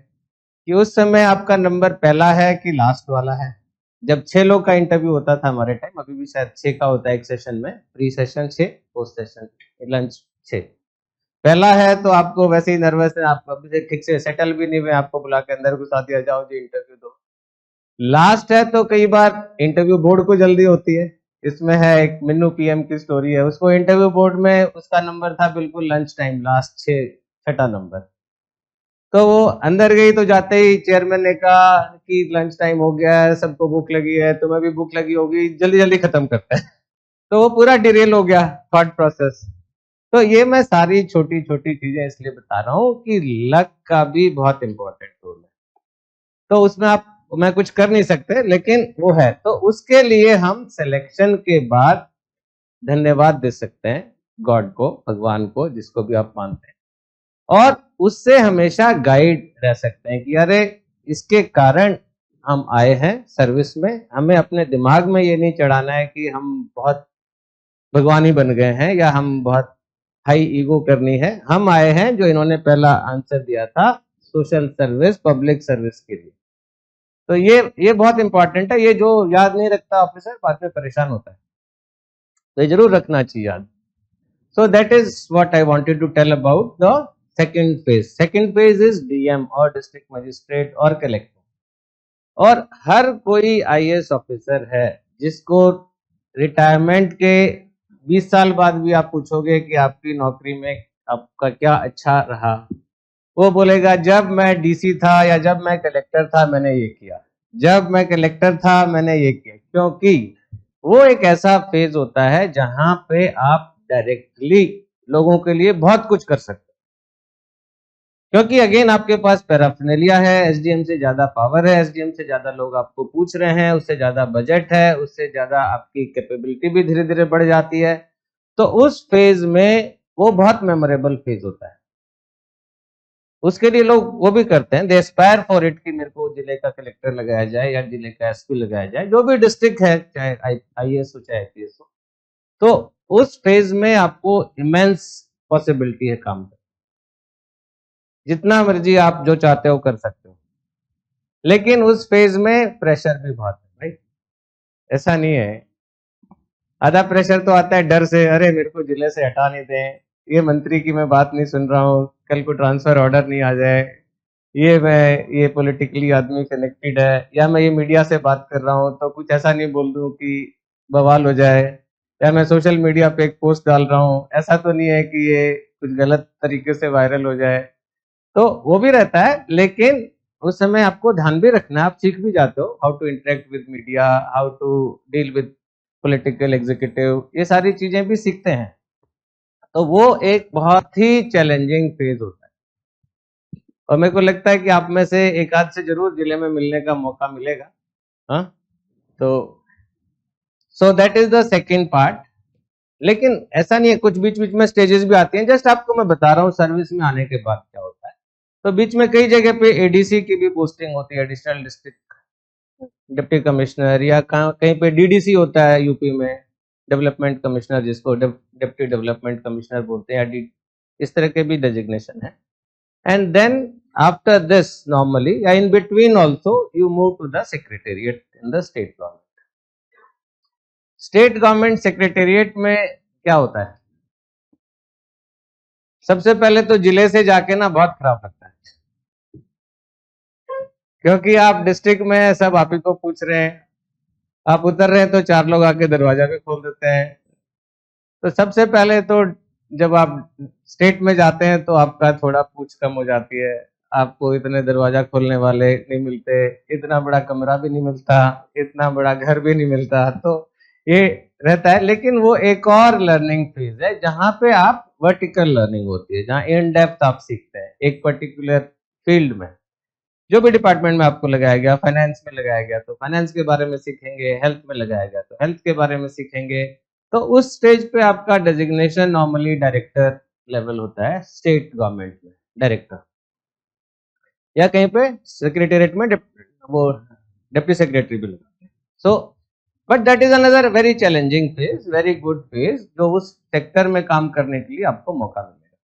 कि उस समय आपका नंबर पहला है कि लास्ट वाला है। जब 6 लोग का इंटरव्यू होता था हमारे टाइम, अभी भी शायद 6 का होता है एक सेशन में, pre session 6, post session lunch 6। पहला है तो आपको वैसे ही नर्वस है, आप अभी से ठीक से सेटल भी नहीं हुए, आपको बुला के अंदर घुसा दिया, जाओ जी इंटरव्यू दो। लास्ट है तो कई बार इंटरव्यू बोर्ड को जल्दी होती है। इसमें है एक मिन्नू पीएम की स्टोरी है, उसको इंटरव्यू बोर्ड में उसका नंबर था बिल्कुल लंच टाइम, लास्ट 6 नंबर। तो वो अंदर गई तो जाते ही चेयरमैन ने कहा कि लंच टाइम हो गया है, सबको भूख लगी है, तुम्हें भी भूख लगी होगी, जल्दी जल्दी खत्म करते हैं। तो वो पूरा डिरेल हो गया थॉट प्रोसेस। तो ये मैं सारी छोटी छोटी चीजें इसलिए बता रहा हूँ कि लक का भी बहुत इंपॉर्टेंट रोल है। तो उसमें आप मैं कुछ कर नहीं सकते, लेकिन वो है। तो उसके लिए हम सिलेक्शन के बाद धन्यवाद दे सकते हैं गॉड को, भगवान को, जिसको भी आप मानते हैं, और उससे हमेशा गाइड रह सकते हैं कि अरे इसके कारण हम आए हैं सर्विस में। हमें अपने दिमाग में ये नहीं चढ़ाना है कि हम बहुत भगवान ही बन गए हैं या हम बहुत हाई ईगो करनी है। हम आए हैं, जो इन्होंने पहला आंसर दिया था, सोशल सर्विस, पब्लिक सर्विस के लिए। तो ये बहुत इंपॉर्टेंट है। ये जो याद नहीं रखता ऑफिसर बाद में परेशान होता है, तो ये जरूर रखना चाहिए याद। So that is what I wanted to tell about the second phase. Second phase is DM और डिस्ट्रिक्ट मजिस्ट्रेट और कलेक्टर। और हर कोई आईएएस ऑफिसर है जिसको रिटायरमेंट के 20 साल बाद भी आप पूछोगे कि आपकी नौकरी में आपका क्या अच्छा रहा, वो बोलेगा जब मैं डीसी था या जब मैं कलेक्टर था मैंने ये किया, जब मैं कलेक्टर था मैंने ये किया। क्योंकि वो एक ऐसा फेज होता है जहां पे आप डायरेक्टली लोगों के लिए बहुत कुछ कर सकते हैं। क्योंकि अगेन आपके पास पैराफिनेलिया है, एसडीएम से ज्यादा पावर है, एसडीएम से ज्यादा लोग आपको पूछ रहे हैं, उससे ज्यादा बजट है, उससे ज्यादा आपकी कैपेबिलिटी भी धीरे धीरे बढ़ जाती है। तो उस फेज में वो बहुत मेमोरेबल फेज होता है। उसके लिए लोग वो भी करते हैं, दे एस्पायर फॉर इट कि मेरे को जिले का कलेक्टर लगाया जाए या जिले का एसपी लगाया जाए, जो भी डिस्ट्रिक्ट है, चाहे आईएएस हो चाहे आईपीएस हो। तो उस फेज में आपको इमेंस पॉसिबिलिटी है काम करने, जितना मर्जी आप जो चाहते हो कर सकते हो। लेकिन उस फेज में प्रेशर भी बहुत है भाई, ऐसा नहीं है। आधा प्रेशर तो आता है डर से, अरे मेरे को जिले से हटा नहीं दें, ये मंत्री की मैं बात नहीं सुन रहा हूँ, कल को ट्रांसफर ऑर्डर नहीं आ जाए, ये पॉलिटिकली आदमी कनेक्टेड है, या मैं ये मीडिया से बात कर रहा हूँ तो कुछ ऐसा नहीं बोल दूं कि बवाल हो जाए, या मैं सोशल मीडिया पे एक पोस्ट डाल रहा हूँ, ऐसा तो नहीं है कि ये कुछ गलत तरीके से वायरल हो जाए। तो वो भी रहता है, लेकिन उस समय आपको ध्यान भी रखना है। आप सीख भी जाते हो how to interact with media, how to deal with political executive, ये सारी चीजें भी सीखते हैं। तो वो एक बहुत ही चैलेंजिंग फेज होता है, और मेरे को लगता है कि आप में से एक आध से जरूर जिले में मिलने का मौका मिलेगा। हाँ, तो सो that is the second part. लेकिन ऐसा नहीं है, कुछ बीच बीच में स्टेजेस भी आती हैं, जस्ट आपको मैं बता रहा हूँ सर्विस में आने के बाद क्या होता है। तो बीच में कई जगह पे एडीसी की भी पोस्टिंग होती है, एडिशनल डिस्ट्रिक्ट डिप्टी कमिश्नर, या कहीं पे डीडीसी होता है यूपी में, डेवलपमेंट कमिश्नर, जिसको डिप्टी डेवलपमेंट कमिश्नर बोलते हैं, या इस तरह के भी डेजिग्नेशन है। And then after this normally या in between also you move to the secretariat in the state government. State government secretariat में क्या होता है? सबसे पहले तो जिले से जाके ना बहुत खराब लगता है, क्योंकि आप डिस्ट्रिक्ट में सब आप ही को पूछ रहे हैं, आप उतर रहे हैं तो चार लोग आके दरवाजा भी खोल देते हैं। तो सबसे पहले तो जब आप स्टेट में जाते हैं तो आपका थोड़ा पूछ कम हो जाती है, आपको इतने दरवाजा खोलने वाले नहीं मिलते, इतना बड़ा कमरा भी नहीं मिलता, इतना बड़ा घर भी नहीं मिलता, तो ये रहता है। लेकिन वो एक और लर्निंग फेज है जहां पे आप वर्टिकल लर्निंग होती है, जहां इन डेप्थ आप सीखते हैं एक पर्टिकुलर फील्ड में। जो भी डिपार्टमेंट में आपको लगाया गया, फाइनेंस में लगाया गया तो फाइनेंस के बारे में सीखेंगे, हेल्थ में लगाया गया तो हेल्थ के बारे में सीखेंगे। तो उस स्टेज पे आपका डेजिग्नेशन नॉर्मली डायरेक्टर लेवल होता है स्टेट गवर्नमेंट में, डायरेक्टर, या कहीं पे सेक्रेटेरिएट में वो डिप्टी सेक्रेटरी भी लगाते हैं। So but that is another very challenging phase, very good phase, जो उस सेक्टर में काम करने के लिए आपको मौका मिलेगा।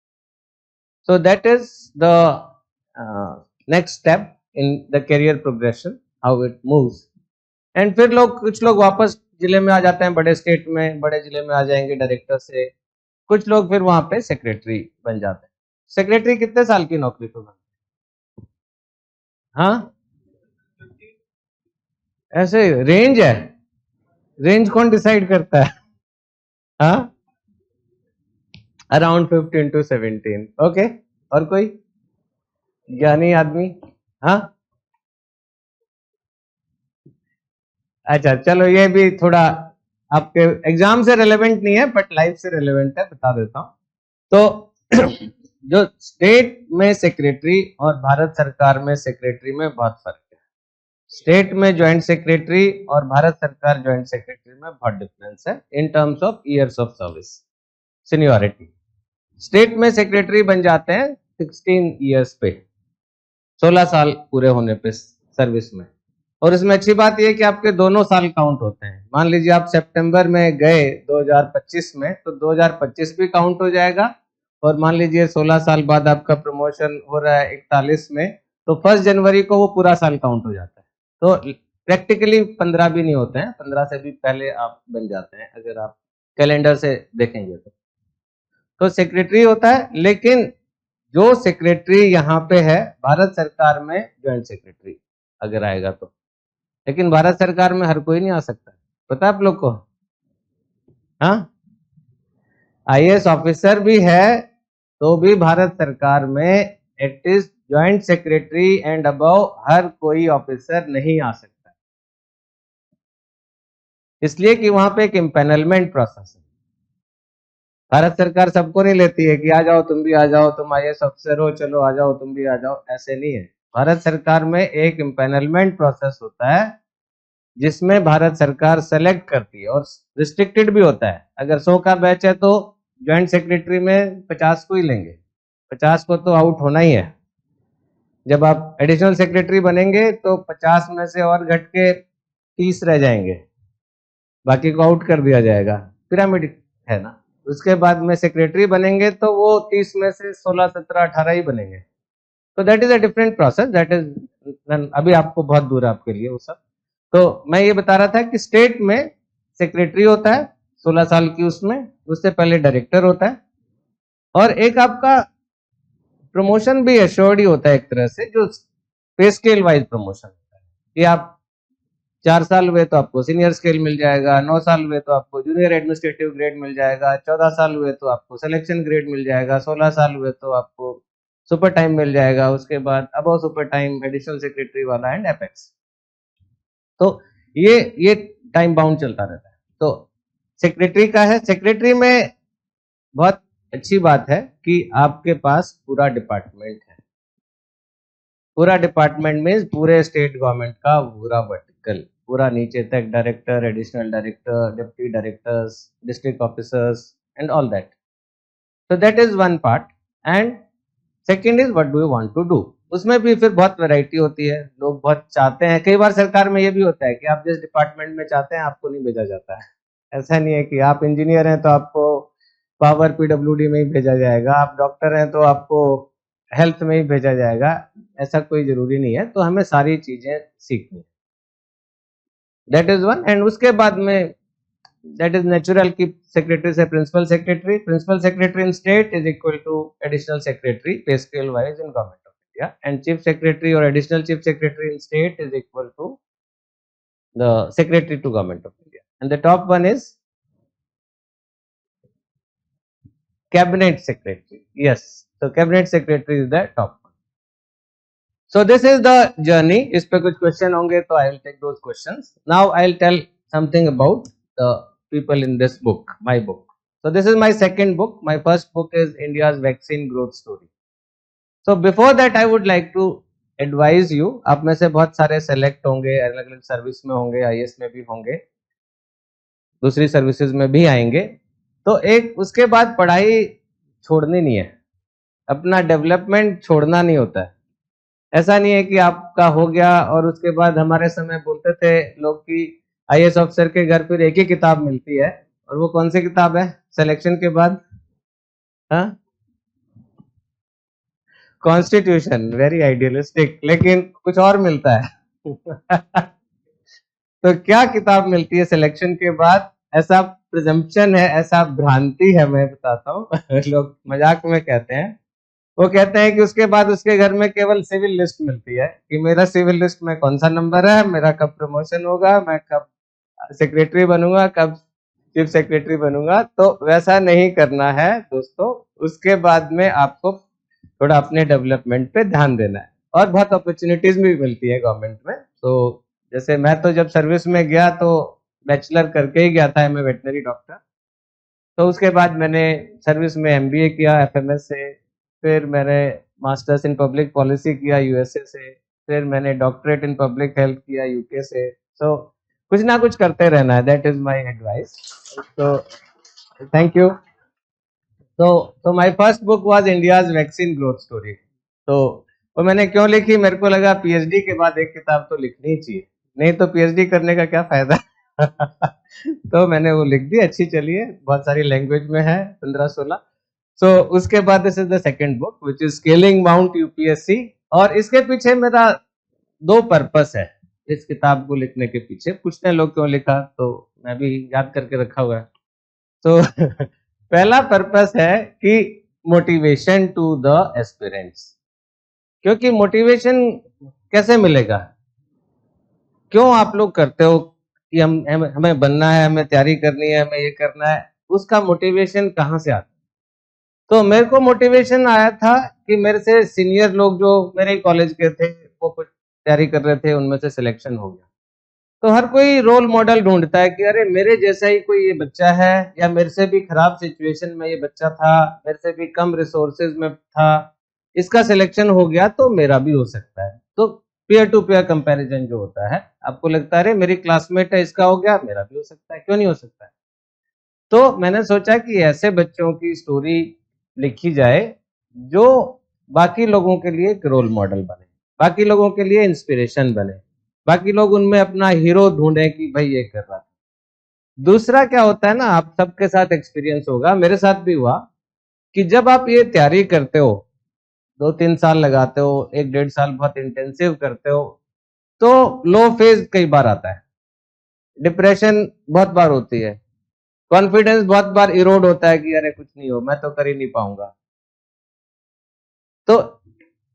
सो that is the next step in the career progression, how it moves. And फिर कुछ लोग वापस जिले में आ जाते हैं, बड़े स्टेट में, बड़े जिले में आ जाएंगे डायरेक्टर से। कुछ लोग फिर वहां पे सेक्रेटरी बन जाते हैं। सेक्रेटरी कितने साल की नौकरी पे बनते हैं? हाँ, ऐसे रेंज है, रेंज कौन डिसाइड करता है? हाँ, अराउंड 15 to 17। ओके, और कोई ज्ञानी आदमी? हाँ, अच्छा चलो, ये भी थोड़ा आपके एग्जाम से रेलेवेंट नहीं है बट लाइफ से रेलेवेंट है, बता देता हूँ। तो जो स्टेट में सेक्रेटरी और भारत सरकार में सेक्रेटरी में बहुत फर्क है। स्टेट में ज्वाइंट सेक्रेटरी और भारत सरकार ज्वाइंट सेक्रेटरी में बहुत डिफरेंस है in terms of years of service, seniority. State में सेक्रेटरी बन जाते हैं 16 ईयर्स पे, 16 साल पूरे होने पे सर्विस में। और इसमें अच्छी बात यह कि आपके दोनों साल काउंट होते हैं। मान लीजिए आप सितंबर में गए 2025 में, तो 2025 भी काउंट हो जाएगा। और मान लीजिए 16 साल बाद आपका प्रमोशन हो रहा है 41 में, तो 1 जनवरी को वो पूरा साल काउंट हो जाता है। तो प्रैक्टिकली 15 भी नहीं होते हैं, 15 से भी पहले आप बन जाते हैं अगर आप कैलेंडर से देखेंगे तो सेक्रेटरी होता है। लेकिन जो सेक्रेटरी यहाँ पे है भारत सरकार में ज्वाइंट सेक्रेटरी अगर आएगा तो, लेकिन भारत सरकार में हर कोई नहीं आ सकता, पता है आप लोग को? हाँ, आईएएस ऑफिसर भी है तो भी भारत सरकार में it is joint secretary and above हर कोई ऑफिसर नहीं आ सकता, इसलिए कि वहां पे एक इम्पेनलमेंट प्रोसेस है। भारत सरकार सबको नहीं लेती है कि आ जाओ तुम भी आ जाओ, तुम आईएएस ऑफिसर हो, चलो आ जाओ तुम भी आ जाओ, ऐसे नहीं है। भारत सरकार में एक इम्पेनलमेंट प्रोसेस होता है जिसमें भारत सरकार सेलेक्ट करती है और रिस्ट्रिक्टेड भी होता है। अगर 100 का बैच है तो ज्वाइंट सेक्रेटरी में 50 को ही लेंगे, 50 को तो आउट होना ही है। जब आप एडिशनल सेक्रेटरी बनेंगे तो 50 में से और घट के 30 रह जाएंगे, बाकी को आउट कर दिया जाएगा, पिरामिड है ना। उसके बाद में सेक्रेटरी बनेंगे तो वो 30 में से 16, 17, 18 ही बनेंगे। तो that is a different process, that is अभी आपको बहुत दूर है आपके लिए वो सब। तो मैं ये बता रहा था कि स्टेट में सेक्रेटरी होता है 16 साल की, उससे पहले डायरेक्टर होता है, और एक आपका प्रमोशन भी एश्योर्ड ही होता है एक तरह से, जो पे स्केल वाइज प्रमोशन होता है कि आप 4 साल हुए तो आपको सीनियर स्केल मिल जाएगा, 9 साल हुए तो आपको जूनियर एडमिनिस्ट्रेटिव ग्रेड मिल जाएगा, 14 साल हुए तो आपको सिलेक्शन ग्रेड मिल जाएगा, 16 साल हुए तो आपको सुपर टाइम मिल जाएगा, उसके बाद above super time, additional secretary वाला एंड एपेक्स। तो ये टाइम बाउंड चलता रहता है। तो सेक्रेटरी का है, सेक्रेटरी में बहुत अच्छी बात है कि आपके पास पूरा डिपार्टमेंट है। पूरा डिपार्टमेंट मीन्स पूरे स्टेट गवर्नमेंट का पूरा वर्टिकल, पूरा नीचे तक, director, additional director, deputy directors, district officers and all that. So that is one part, and second is what do you want to do। उसमें भी फिर बहुत वैरायटी होती है, लोग बहुत चाहते हैं। कई बार सरकार में ये भी होता है कि आप जिस डिपार्टमेंट में चाहते हैं आपको नहीं भेजा जाता है। ऐसा नहीं है कि आप इंजीनियर हैं तो आपको पावर पीडब्ल्यूडी में ही भेजा जाएगा, आप डॉक्टर हैं तो आपको हेल्थ में ही भेजा जाएगा, ऐसा कोई जरूरी नहीं है। तो हमें सारी चीजें सीखनी, दैट इज वन। एंड उसके बाद में that is natural कि secretary से principal secretary in state is equal to additional secretary pay scale wise in government of India, and chief secretary or additional chief secretary in state is equal to the secretary to government of India, and the top one is cabinet secretary। Yes, so cabinet secretary is the top one। So this is the journey। इस पे कुछ question होंगे तो I will take those questions। Now I will tell something about the people in this book, my book। So this is my second book। My first book is India's vaccine growth story। So before that I would like to advise you, आप में से बहुत सारे select होंगे, अलग अलग service में होंगे, आईएएस में भी होंगे, दूसरी सर्विसेज में भी आएंगे। तो एक उसके बाद पढ़ाई छोड़नी नहीं है, अपना डेवलपमेंट छोड़ना नहीं होता है। ऐसा नहीं है कि आपका हो गया और उसके बाद हमारे समय बोलते थे लोग कि आईएएस ऑफिसर के घर फिर एक ही किताब मिलती है, और वो कौन सी किताब है सिलेक्शन के बाद? हाँ, कॉन्स्टिट्यूशन, वेरी आइडियलिस्टिक, लेकिन कुछ और मिलता है। तो क्या किताब मिलती है सिलेक्शन के बाद? ऐसा प्रिजम्पशन है, ऐसा भ्रांति है, मैं बताता हूँ। लोग मजाक में कहते हैं, वो कहते हैं कि उसके बाद उसके घर में केवल सिविल लिस्ट मिलती है कि मेरा सिविल लिस्ट में कौन सा नंबर है, मेरा कब प्रमोशन होगा, मैं कब सेक्रेटरी बनूंगा, कब चीफ सेक्रेटरी बनूंगा। तो वैसा नहीं करना है दोस्तों। उसके बाद में आपको थोड़ा अपने डेवलपमेंट पे ध्यान देना है, और बहुत अपॉर्चुनिटीज भी मिलती है गवर्नमेंट में। तो जैसे मैं तो जब सर्विस में गया तो बैचलर करके ही गया था, मैं वेटनरी डॉक्टर। तो उसके बाद मैंने सर्विस में एमबीए किया एफएमएस से, फिर मैंने मास्टर्स इन पब्लिक पॉलिसी किया यूएसए से, फिर मैंने डॉक्टरेट इन पब्लिक हेल्थ किया यूके से। सो कुछ ना कुछ करते रहना है, दैट इज माय एडवाइस। तो थैंक यू। तो my first book was India's vaccine growth story. तो वो मैंने क्यों लिखी, मेरे को लगा पीएचडी के बाद एक किताब तो लिखनी ही चाहिए, नहीं तो पीएचडी करने का क्या फायदा। तो मैंने वो लिख दी, अच्छी चली है, बहुत सारी लैंग्वेज में है, 15-16। सो उसके बाद this is the second book which is scaling mount UPSC. और इसके पीछे मेरा दो पर्पस है, इस किताब को लिखने के पीछे। पूछते हैं लोग क्यों लिखा, तो मैं भी याद करके रखा हुआ है। तो पहला पर्पस है कि मोटिवेशन टू द एस्पिरेंट्स। क्योंकि मोटिवेशन कैसे मिलेगा, क्यों आप लोग करते हो कि हमें बनना है, हमें तैयारी करनी है, हमें ये करना है, उसका मोटिवेशन कहाँ से आता है। तो मेरे को मोटिवेशन आया था कि मेरे से सीनियर लोग जो मेरे कॉलेज के थे, वो कुछ तैयारी कर रहे थे, उनमें से सिलेक्शन हो गया। तो हर कोई रोल मॉडल ढूंढता है कि अरे मेरे जैसा ही कोई ये बच्चा है, या मेरे से भी खराब सिचुएशन में ये बच्चा था, मेरे से भी कम रिसोर्सेज में था, इसका सिलेक्शन हो गया तो मेरा भी हो सकता है। तो पीयर टू पीयर कंपैरिजन जो होता है, आपको लगता है अरे मेरी क्लासमेट है, इसका हो गया, मेरा भी हो सकता है, क्यों नहीं हो सकता है। तो मैंने सोचा कि ऐसे बच्चों की स्टोरी लिखी जाए जो बाकी लोगों के लिए एक रोल मॉडल बने, बाकी लोगों के लिए इंस्पिरेशन बने, बाकी लोग उनमें अपना हीरो ढूंढे कि भाई ये कर रहा था। दूसरा क्या होता है ना, आप सबके साथ एक्सपीरियंस होगा, मेरे साथ भी हुआ, कि जब आप ये तैयारी करते हो, 2-3 साल लगाते हो, 1-1.5 साल बहुत इंटेंसिव करते हो, तो लो फेज कई बार आता है, डिप्रेशन बहुत बार होती है, कॉन्फिडेंस बहुत बार इरोड होता है कि अरे कुछ नहीं हो, मैं तो कर ही नहीं पाऊंगा। तो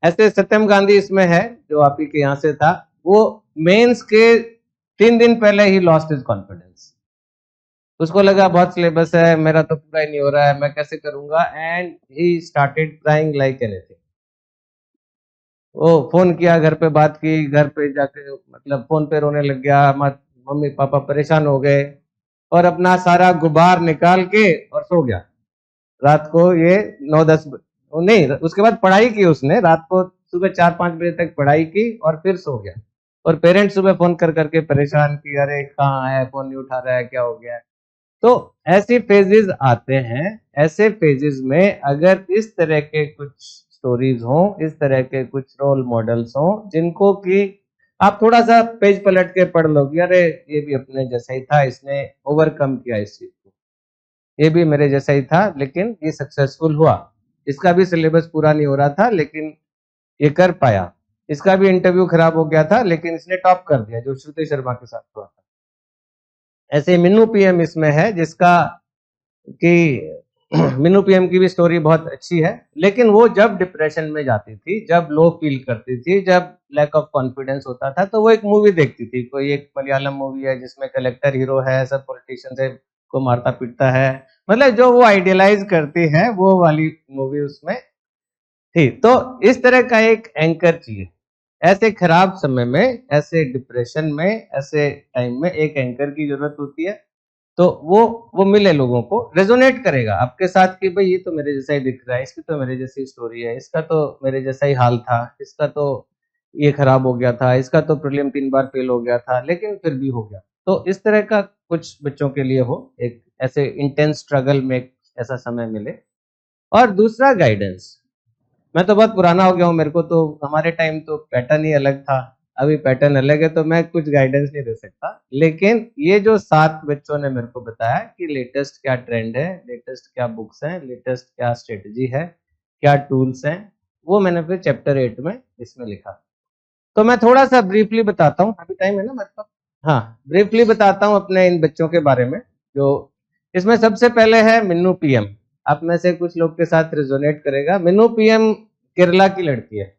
ऐसे सत्यम गांधी इसमें है, जो आप ही के यहाँ से था, वो मेंस के 3 दिन पहले ही लॉस्ट हिज कॉन्फिडेंस। उसको लगा बहुत सिलेबस है, मेरा तो पूरा ही नहीं हो रहा है, मैं कैसे करूंगा, and he started crying like anything. वो फोन किया, घर पे बात की, घर पे जाके मतलब फोन पे रोने लग गया, मम्मी पापा परेशान हो गए, और अपना सारा गुबार निकाल के और सो गया। रात को ये 9-10 नहीं, उसके बाद पढ़ाई की उसने, रात को सुबह 4-5 बजे तक पढ़ाई की और फिर सो गया। और पेरेंट्स सुबह फोन कर करके परेशान कि अरे कहाँ है, फोन नहीं उठा रहा है, क्या हो गया है। तो ऐसी फेजेस आते हैं, ऐसे फेजेस में अगर इस तरह के कुछ स्टोरीज हों, इस तरह के कुछ रोल मॉडल्स हों, जिनको कि आप थोड़ा सा पेज पलट के पढ़ लो कि अरे ये भी अपने जैसा ही था, इसने ओवरकम किया इस चीज को, ये भी मेरे जैसा ही था लेकिन ये सक्सेसफुल हुआ, इसका भी सिलेबस पूरा नहीं हो रहा था लेकिन ये कर पाया, इसका भी इंटरव्यू खराब हो गया था लेकिन इसने टॉप कर दिया, जो श्रुति शर्मा के साथ हुआ था। ऐसे मिन्नू पीएम इसमें है, जिसका कि मिन्नू पीएम की भी स्टोरी बहुत अच्छी है, लेकिन वो जब डिप्रेशन में जाती थी, जब लो फील करती थी, जब लैक ऑफ कॉन्फिडेंस होता था, तो वो एक मूवी देखती थी, कोई एक मलयालम मूवी है जिसमें कलेक्टर हीरो है, सब पॉलिटिशियन से को मारता पीटता है, मतलब जो वो आइडियलाइज करती है वो वाली मूवी उसमें थी। तो इस तरह का एक एंकर चाहिए ऐसे खराब समय में, ऐसे डिप्रेशन में, ऐसे टाइम में एक एंकर की जरूरत होती है। तो वो मिले, लोगों को रेजोनेट करेगा आपके साथ कि भाई ये तो मेरे जैसा ही दिख रहा है, इसकी तो मेरे जैसी स्टोरी है, इसका तो मेरे जैसा ही हाल था, इसका तो ये खराब हो गया था, इसका तो प्रीलिम 3 बार फेल हो गया था लेकिन फिर भी हो गया। तो इस तरह का कुछ बच्चों के लिए हो, एक ऐसे इंटेंस स्ट्रगल में एक ऐसा समय मिले। और दूसरा गाइडेंस, मैं तो बहुत पुराना हो गया हूँ, मेरे को तो हमारे टाइम तो पैटर्न ही अलग था, अभी पैटर्न अलग है, तो मैं कुछ गाइडेंस नहीं दे सकता। लेकिन ये जो 7 बच्चों ने मेरे को बताया कि लेटेस्ट क्या ट्रेंड है, लेटेस्ट क्या बुक्स हैं, लेटेस्ट क्या स्ट्रेटजी है, क्या टूल्स हैं, वो मैंने फिर चैप्टर 8 में इसमें लिखा। तो मैं थोड़ा सा ब्रीफली बताता हूँ, अभी टाइम है ना मेरे पास? हाँ, ब्रीफली बताता हूँ अपने इन बच्चों के बारे में। जो इसमें सबसे पहले है मिन्नू पीएम, आप में से कुछ लोग के साथ रिजोनेट करेगा। मिन्नू पीएम केरला की लड़की है,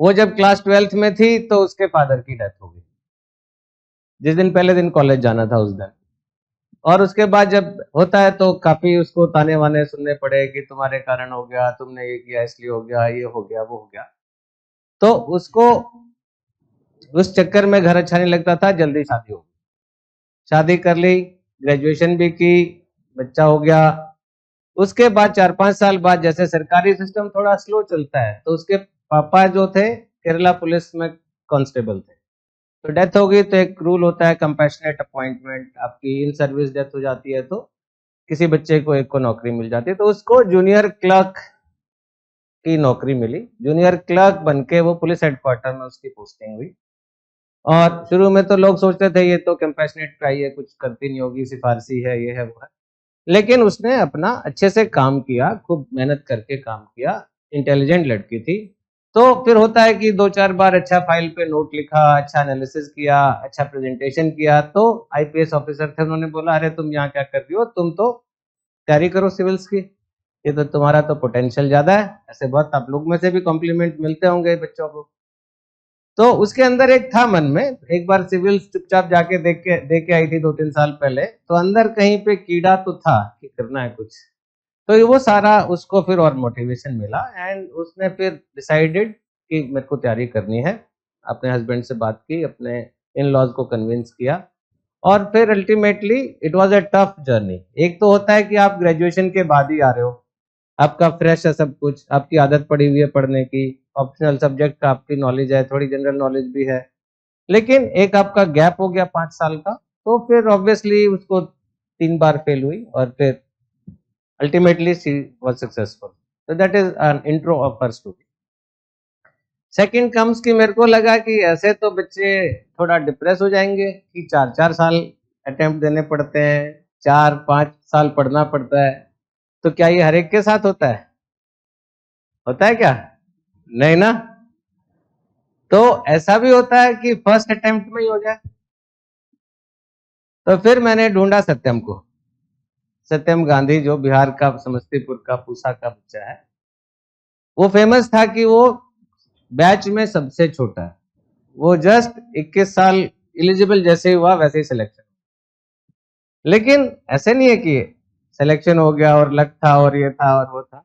वो जब क्लास 12th में थी तो उसके फादर की डेथ हो गई, जिस दिन पहले दिन कॉलेज जाना था उस दिन। और उसके बाद जब होता है तो काफी उसको ताने वाने सुनने पड़े कि तुम्हारे कारण हो गया, तुमने ये किया इसलिए हो गया, ये हो गया वो हो गया। तो उसको उस चक्कर में घर अच्छा नहीं लगता था, जल्दी शादी हो गई। शादी कर ली, ग्रेजुएशन भी की, बच्चा हो गया। उसके बाद 4-5 साल बाद जैसे सरकारी सिस्टम थोड़ा स्लो चलता है, तो उसके पापा जो थे केरला पुलिस में कांस्टेबल थे। तो डेथ हो गई तो एक रूल होता है कंपैशनेट अपॉइंटमेंट, आपकी इन सर्विस डेथ हो जाती है तो किसी बच्चे को एक को नौकरी मिल जाती है। तो उसको जूनियर क्लर्क की नौकरी मिली। जूनियर क्लर्क बनके वो पुलिस हेडक्वार्टर में उसकी पोस्टिंग हुई। और शुरू में तो लोग सोचते थे ये तो कंपैशनेट का ही है, कुछ करती नहीं होगी, सिफारसी है, ये है वो है। लेकिन उसने अपना अच्छे से काम किया, खूब मेहनत करके काम किया, इंटेलिजेंट लड़की थी। तो फिर होता है कि 2-4 बार अच्छा फाइल पे नोट लिखा, अच्छा एनालिसिस किया, अच्छा प्रेजेंटेशन किया, तो आईपीएस ऑफिसर थे, उन्होंने बोला अरे तुम यहाँ क्या कर रही हो, तुम तो तैयारी करो सिविल्स की, ये तो तुम्हारा तो पोटेंशियल ज्यादा है। ऐसे बहुत आप लोग में से भी कॉम्प्लीमेंट मिलते होंगे बच्चों को। तो उसके अंदर एक था मन में, एक बार सिविल्स चुपचाप जाके देख के आई थी 2-3 साल पहले, तो अंदर कहीं पे कीड़ा तो था कि करना है कुछ। तो वो सारा उसको फिर और मोटिवेशन मिला एंड उसने फिर डिसाइडेड कि मेरे को तैयारी करनी है। अपने हस्बैंड से बात की, अपने इन लॉज को कन्विंस किया और फिर ultimately it was a tough journey. एक तो होता है कि आप ग्रेजुएशन के बाद ही आ रहे हो, आपका फ्रेश है सब कुछ, आपकी आदत पड़ी हुई है पढ़ने की, ऑप्शनल सब्जेक्ट का आपकी नॉलेज है, थोड़ी जनरल नॉलेज भी है। लेकिन एक आपका गैप हो गया 5 साल का, तो फिर ऑब्वियसली उसको 3 बार फेल हुई और फिर अल्टीमेटली शी वाज सक्सेसफुल। तो that is an intro of her story. Second comes कि मेरे को लगा कि ऐसे तो बच्चे थोड़ा डिप्रेस हो जाएंगे कि 4-4 साल अटेम्प्ट देने पड़ते हैं, 4-5 साल पढ़ना पड़ता है। तो क्या ये हर एक के साथ होता है? होता है क्या? नहीं ना। तो ऐसा भी होता है कि फर्स्ट अटेम्प्ट में ही हो जाए। तो फिर मैंने ढूंढा सत्यम को। सत्यम गांधी जो बिहार का समस्तीपुर का पूसा का बच्चा है, वो फेमस था कि वो बैच में सबसे छोटा है। वो जस्ट 21 साल एलिजिबल जैसे ही हुआ वैसे ही सिलेक्शन। लेकिन ऐसे नहीं है कि सिलेक्शन हो गया और लक था और ये था और वो था।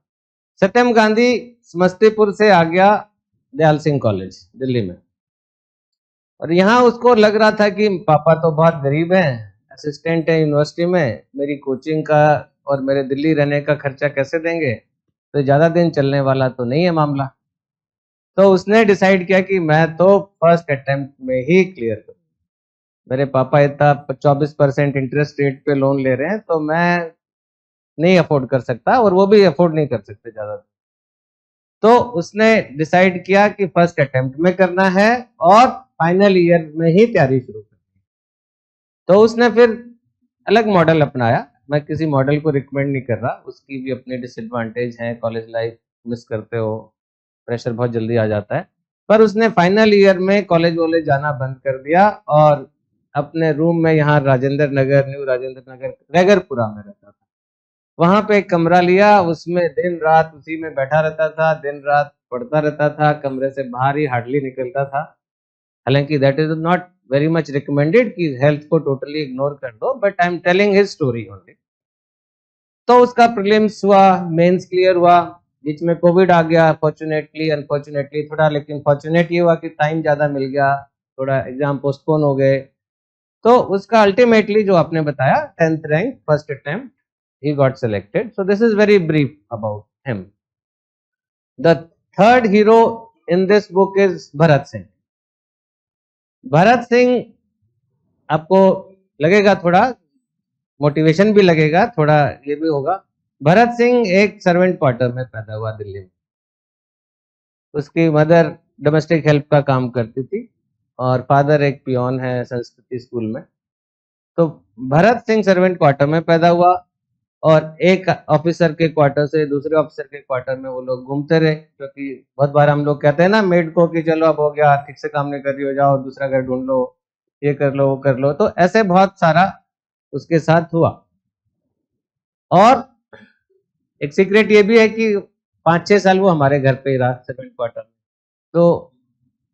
सत्यम गांधी समस्तीपुर से आ गया दयाल सिंह कॉलेज दिल्ली में, और यहाँ उसको लग रहा था कि पापा तो बहुत गरीब हैं, असिस्टेंट है यूनिवर्सिटी में, मेरी कोचिंग का और मेरे दिल्ली रहने का खर्चा कैसे देंगे, तो ज्यादा दिन चलने वाला तो नहीं है मामला। तो उसने डिसाइड किया कि मैं तो फर्स्ट अटेम्प्ट में ही क्लियर करूँ। मेरे पापा इतना 24% इंटरेस्ट रेट पे लोन ले रहे हैं, तो मैं नहीं अफोर्ड कर सकता, और वो भी अफोर्ड नहीं कर सकते ज्यादा। तो उसने डिसाइड किया कि फर्स्ट अटेम्प्ट में करना है और फाइनल ईयर में ही तैयारी शुरू करनी है। तो उसने फिर अलग मॉडल अपनाया। मैं किसी मॉडल को रिकमेंड नहीं कर रहा, उसकी भी अपने डिसएडवांटेज हैं, कॉलेज लाइफ मिस करते हो, प्रेशर बहुत जल्दी आ जाता है। पर उसने फाइनल ईयर में कॉलेज वॉलेज जाना बंद कर दिया और अपने रूम में, यहाँ राजेंद्र नगर, न्यू राजेंद्र नगर रैगरपुरा में रहता था, वहां पे एक कमरा लिया, उसमें दिन रात उसी में बैठा रहता था, दिन रात पढ़ता रहता था, कमरे से बाहर ही हार्डली निकलता था। हालांकि that is not very much recommended कि हेल्थ को टोटली इग्नोर कर दो, but I am telling his story only. तो उसका प्रीलिम्स हुआ, मेंस क्लियर हुआ, बीच में कोविड आ गया, फॉर्चुनेटली अनफॉर्चुनेटली थोड़ा, लेकिन फॉर्चुनेट ये हुआ कि टाइम ज्यादा मिल गया, थोड़ा एग्जाम पोस्टपोन हो गए। तो उसका अल्टीमेटली जो आपने बताया 10th rank first attempt, he got selected. So this is very brief about him. The third hero in this book is Bharat Singh. Bharat Singh, आपको लगेगा थोड़ा मोटिवेशन भी लगेगा, थोड़ा ये भी होगा। भरत सिंह एक सर्वेंट क्वार्टर में पैदा हुआ दिल्ली में। उसकी मदर डोमेस्टिक हेल्प का काम करती थी और फादर एक पियोन है संस्कृति स्कूल में। तो भरत सिंह सर्वेंट क्वार्टर में पैदा हुआ और एक ऑफिसर के क्वार्टर से दूसरे ऑफिसर के क्वार्टर में वो लोग घूमते रहे, क्योंकि बहुत बार हम लोग कहते हैं ना मेड को कि चलो अब हो गया, ठीक से काम नहीं कर रही हो, जाओ दूसरा घर ढूंढ लो, ये कर लो वो कर लो। तो ऐसे बहुत सारा उसके साथ हुआ। और एक सीक्रेट ये भी है कि 5-6 साल वो हमारे घर पे ही रहा सेकंड क्वार्टर में। तो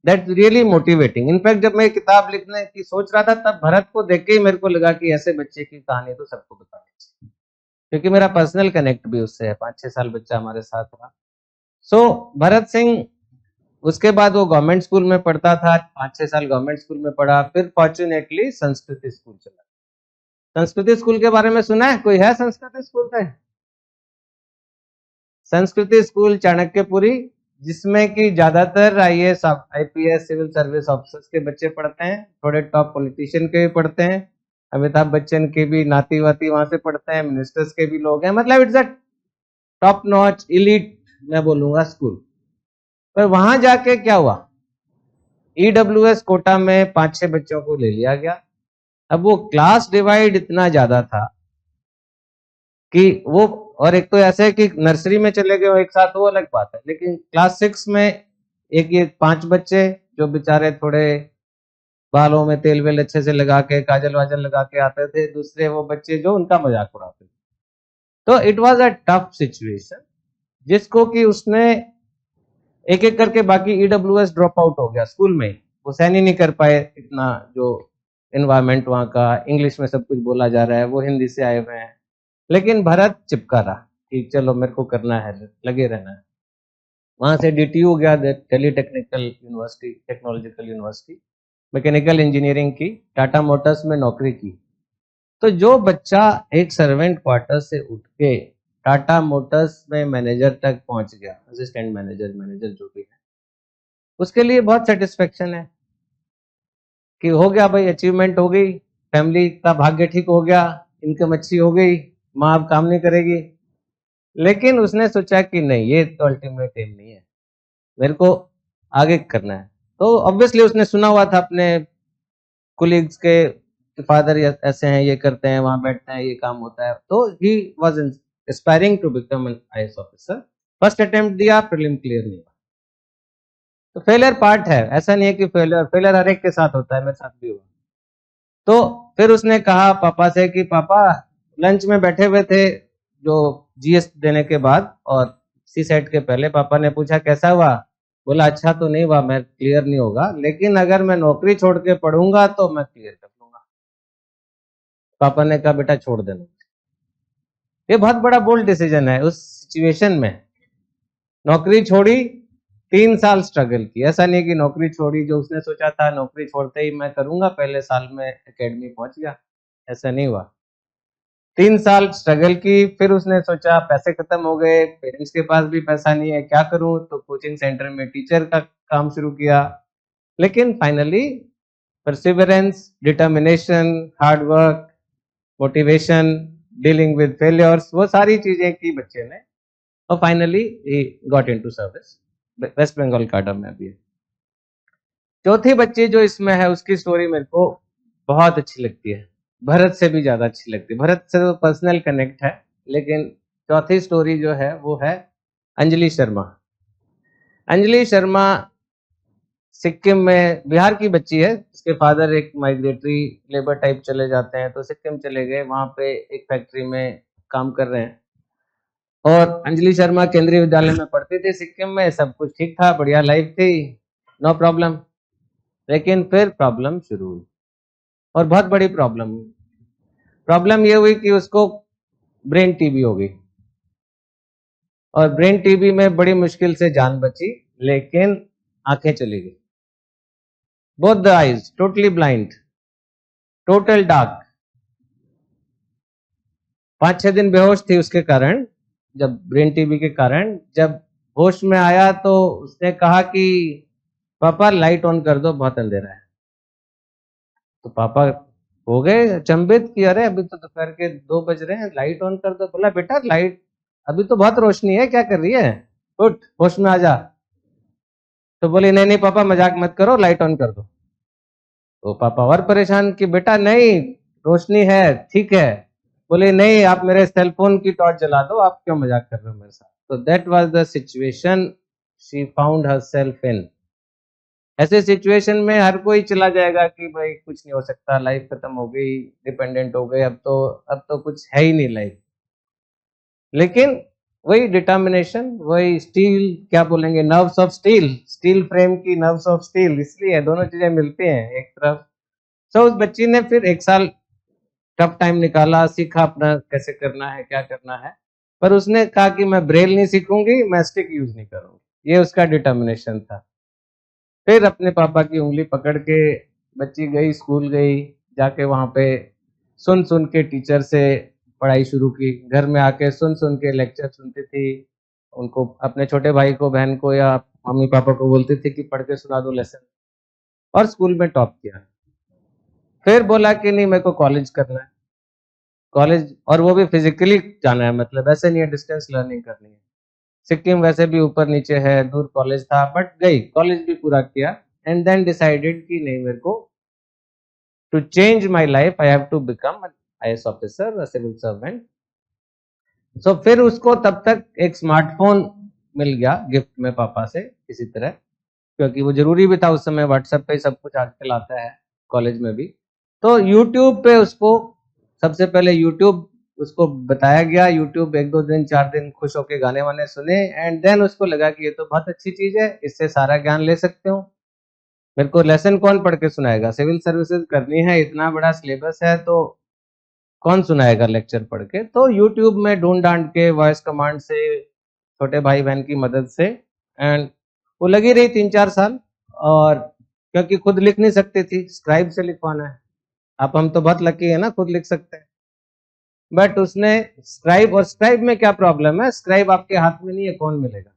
दैट रियली मोटिवेटिंग। इनफैक्ट जब मैं किताब लिखने की सोच रहा था, तब भरत को देख के ही मेरे को लगा कि ऐसे बच्चे की कहानी तो सबको बतानी चाहिए, क्योंकि मेरा पर्सनल कनेक्ट भी उससे है। 5-6 साल बच्चा हमारे साथ रहा। सो भरत सिंह, उसके बाद वो गवर्नमेंट स्कूल में पढ़ता था, 5-6 साल गवर्नमेंट स्कूल में पढ़ा, फिर फॉर्चुनेटली संस्कृत स्कूल चला। संस्कृति स्कूल के बारे में सुना है? कोई है संस्कृति स्कूल पे? संस्कृति स्कूल चाणक्यपुरी, जिसमें कि ज्यादातर IAS, IPS, civil service officers के बच्चे पढ़ते हैं, थोड़े टॉप पॉलिटिशियन के भी पढ़ते हैं, अमिताभ बच्चन के भी नाती वाती वहां से पढ़ते हैं, मिनिस्टर्स के भी लोग हैं, मतलब it's a top notch elite मैं बोलूंगा स्कूल। पर वहां जाके क्या हुआ, ईडब्ल्यूएस कोटा में 5-6 बच्चों को ले लिया गया। अब वो क्लास डिवाइड इतना ज्यादा था कि वो, और एक तो ऐसे है कि नर्सरी में चले गए एक साथ, वो अलग बात है, लेकिन क्लास 6 में एक ये 5 बच्चे जो बेचारे थोड़े बालों में तेल वेल अच्छे से लगा के, काजल वाजल लगा के आते थे, दूसरे वो बच्चे जो उनका मजाक उड़ाते थे। तो it was a tough situation, जिसको कि उसने एक एक करके, बाकी ईडब्ल्यूएस ड्रॉप आउट हो गया स्कूल में, वो सहन ही नहीं कर पाए इतना जो एनवायरमेंट वहाँ का, इंग्लिश में सब कुछ बोला जा रहा है, वो हिंदी से आए हुए हैं। लेकिन भरत चिपका रहा कि चलो मेरे को करना है, लगे रहना है। वहां से डीटीयू गया, Delhi technical university, technological university, mechanical engineering की, टाटा मोटर्स में नौकरी की। तो जो बच्चा एक सर्वेंट क्वार्टर से उठ के टाटा मोटर्स में मैनेजर तक पहुंच गया, असिस्टेंट मैनेजर, मैनेजर जो भी है, उसके लिए बहुत सेटिस्फेक्शन है कि हो गया भाई, अचीवमेंट हो गई, फैमिली का भाग्य ठीक हो गया, इनकम अच्छी हो गई, माँ अब काम नहीं करेगी। लेकिन उसने सोचा कि नहीं, ये तो अल्टीमेट एम नहीं है, मेरे को आगे करना है। तो ऑब्वियसली उसने सुना हुआ था अपने कोलीग्स के फादर ऐसे हैं, ये करते हैं, वहां बैठते हैं, ये काम होता है, तो he was aspiring to become an IAS officer. First attempt दिया, प्रीलिम क्लियर नहीं हुआ। तो फेलियर पार्ट है, ऐसा नहीं है कि फेलियर हर एक के साथ होता है, मेरे साथ भी हुआ। तो फिर उसने कहा पापा से कि पापा, लंच में बैठे हुए थे जो जीएस देने के बाद और सी सेट के पहले, पापा ने पूछा कैसा हुआ? बोला अच्छा तो नहीं हुआ, मैं क्लियर नहीं होगा, लेकिन अगर मैं नौकरी छोड़ के पढ़ूंगा तो मैं क्लियर कर लूंगा। पापा ने कहा बेटा छोड़ देना। ये बहुत बड़ा बोल्ड डिसीजन है उस सिचुएशन में। नौकरी छोड़ी, 3 साल स्ट्रगल की, ऐसा नहीं कि नौकरी छोड़ी जो उसने सोचा था नौकरी छोड़ते ही मैं करूंगा, पहले साल में एकेडमी पहुंच गया, ऐसा नहीं हुआ। 3 साल स्ट्रगल की, फिर उसने सोचा पैसे खत्म हो गए, पेरेंट्स के पास भी पैसा नहीं है, क्या करूं, तो कोचिंग सेंटर में टीचर का काम शुरू किया। लेकिन finally perseverance, determination, hard work, motivation, dealing with failures, वो सारी चीजें की बच्चे ने, और finally he got into service. West Bengal cadre में अभी। चौथी बच्ची जो इसमें है उसकी स्टोरी मेरे को बहुत अच्छी लगती है, भरत से भी ज्यादा अच्छी लगती है। भरत से तो पर्सनल कनेक्ट है, लेकिन चौथी स्टोरी जो है वो है अंजलि शर्मा। अंजलि शर्मा सिक्किम में, बिहार की बच्ची है, उसके फादर एक माइग्रेटरी लेबर टाइप चले जाते हैं, तो सिक्किम चले गए, वहां पे एक फैक्ट्री में काम कर रहे हैं। और अंजलि शर्मा केंद्रीय विद्यालय में पढ़ती थी सिक्किम में, सब कुछ ठीक था, बढ़िया लाइफ थी, नो प्रॉब्लम। लेकिन फिर प्रॉब्लम शुरू हुई, और बहुत बड़ी प्रॉब्लम हुई। प्रॉब्लम ये हुई कि उसको ब्रेन टीबी हो गई, और ब्रेन टीबी में बड़ी मुश्किल से जान बची, लेकिन आंखें चली गई, both the eyes totally blind, total dark. 5-6 दिन बेहोश थी उसके कारण, जब ब्रेन टीबी के कारण। जब होश में आया तो उसने कहा कि पापा लाइट ऑन कर दो, बहुत अंधेरा है। तो पापा हो गए अचंभित कि अरे अभी तो दोपहर के 2 बज रहे हैं, लाइट ऑन कर दो। बोला बेटा लाइट, अभी तो बहुत रोशनी है, क्या कर रही है, उठ होश में आ जा। तो बोली नहीं नहीं पापा मजाक मत करो, लाइट ऑन कर दो। तो पापा और परेशान कि बेटा नहीं, रोशनी है, ठीक है। बोले नहीं, आप मेरे सेल फोन की टॉर्च जला दो, आप क्यों मजाक कर रहे हो मेरे साथ। तो that was the situation she found herself इन। ऐसे सिचुएशन में हर कोई चला जाएगा कि भाई कुछ नहीं हो सकता, लाइफ खत्म हो गई, डिपेंडेंट हो गए, अब तो कुछ है ही नहीं लाइफ। लेकिन वही डिटर्मिनेशन, वही स्टील, क्या बोलेंगे, nerves of steel, steel frame की नर्व्स ऑफ स्टील, इसलिए दोनों चीजें मिलती हैं एक तरफ। तो उस बच्ची ने फिर 1 साल टफ टाइम निकाला, सीखा अपना कैसे करना है, क्या करना है। पर उसने कहा कि मैं ब्रेल नहीं सीखूंगी, मैं स्टिक यूज नहीं करूंगी, ये उसका डिटर्मिनेशन था। फिर अपने पापा की उंगली पकड़ के बच्ची गई, स्कूल गई, जाके वहां पे सुन सुन के टीचर से पढ़ाई शुरू की, घर में आके सुन सुन के लेक्चर सुनती थी, उनको अपने छोटे भाई को, बहन को या मम्मी पापा को बोलती थी कि पढ़ के सुना दो लेसन, और स्कूल में टॉप किया। फिर बोला कि नहीं मेरे को कॉलेज करना है, कॉलेज, और वो भी फिजिकली जाना है, मतलब ऐसे नहीं है डिस्टेंस लर्निंग करनी है। सिक्किम वैसे भी ऊपर नीचे है, दूर कॉलेज था, बट गई, कॉलेज भी पूरा किया, एंड देन डिसाइडेड कि नहीं, मेरे को to change my life I have to become IAS officer, a civil servant. So फिर उसको तब तक एक स्मार्टफोन मिल गया गिफ्ट में पापा से किसी तरह, क्योंकि वो जरूरी भी था उस समय, व्हाट्सएप पे सब कुछ आजकल आता है कॉलेज में भी। तो यूट्यूब पे उसको सबसे पहले यूट्यूब उसको बताया गया, यूट्यूब 1-2 दिन 4 दिन खुश होके गाने वाने सुने, एंड देन उसको लगा कि ये तो बहुत अच्छी चीज है, इससे सारा ज्ञान ले सकते हो। मेरे को लेसन कौन पढ़ के सुनाएगा, सिविल सर्विसेज करनी है, इतना बड़ा सिलेबस है, तो कौन सुनाएगा लेक्चर पढ़ के। तो यूट्यूब में ढूंढ डांड के वॉइस कमांड से, छोटे भाई बहन की मदद से, एंड वो लगी रही 3-4 साल। और क्योंकि खुद लिख नहीं सकती थी, स्क्राइब से लिखवाना है, अब हम तो बहुत लकी है ना, खुद लिख सकते हैं, बट उसने स्क्राइब, और स्क्राइब में क्या प्रॉब्लम है, स्क्राइब आपके हाथ में नहीं है, कौन मिलेगा।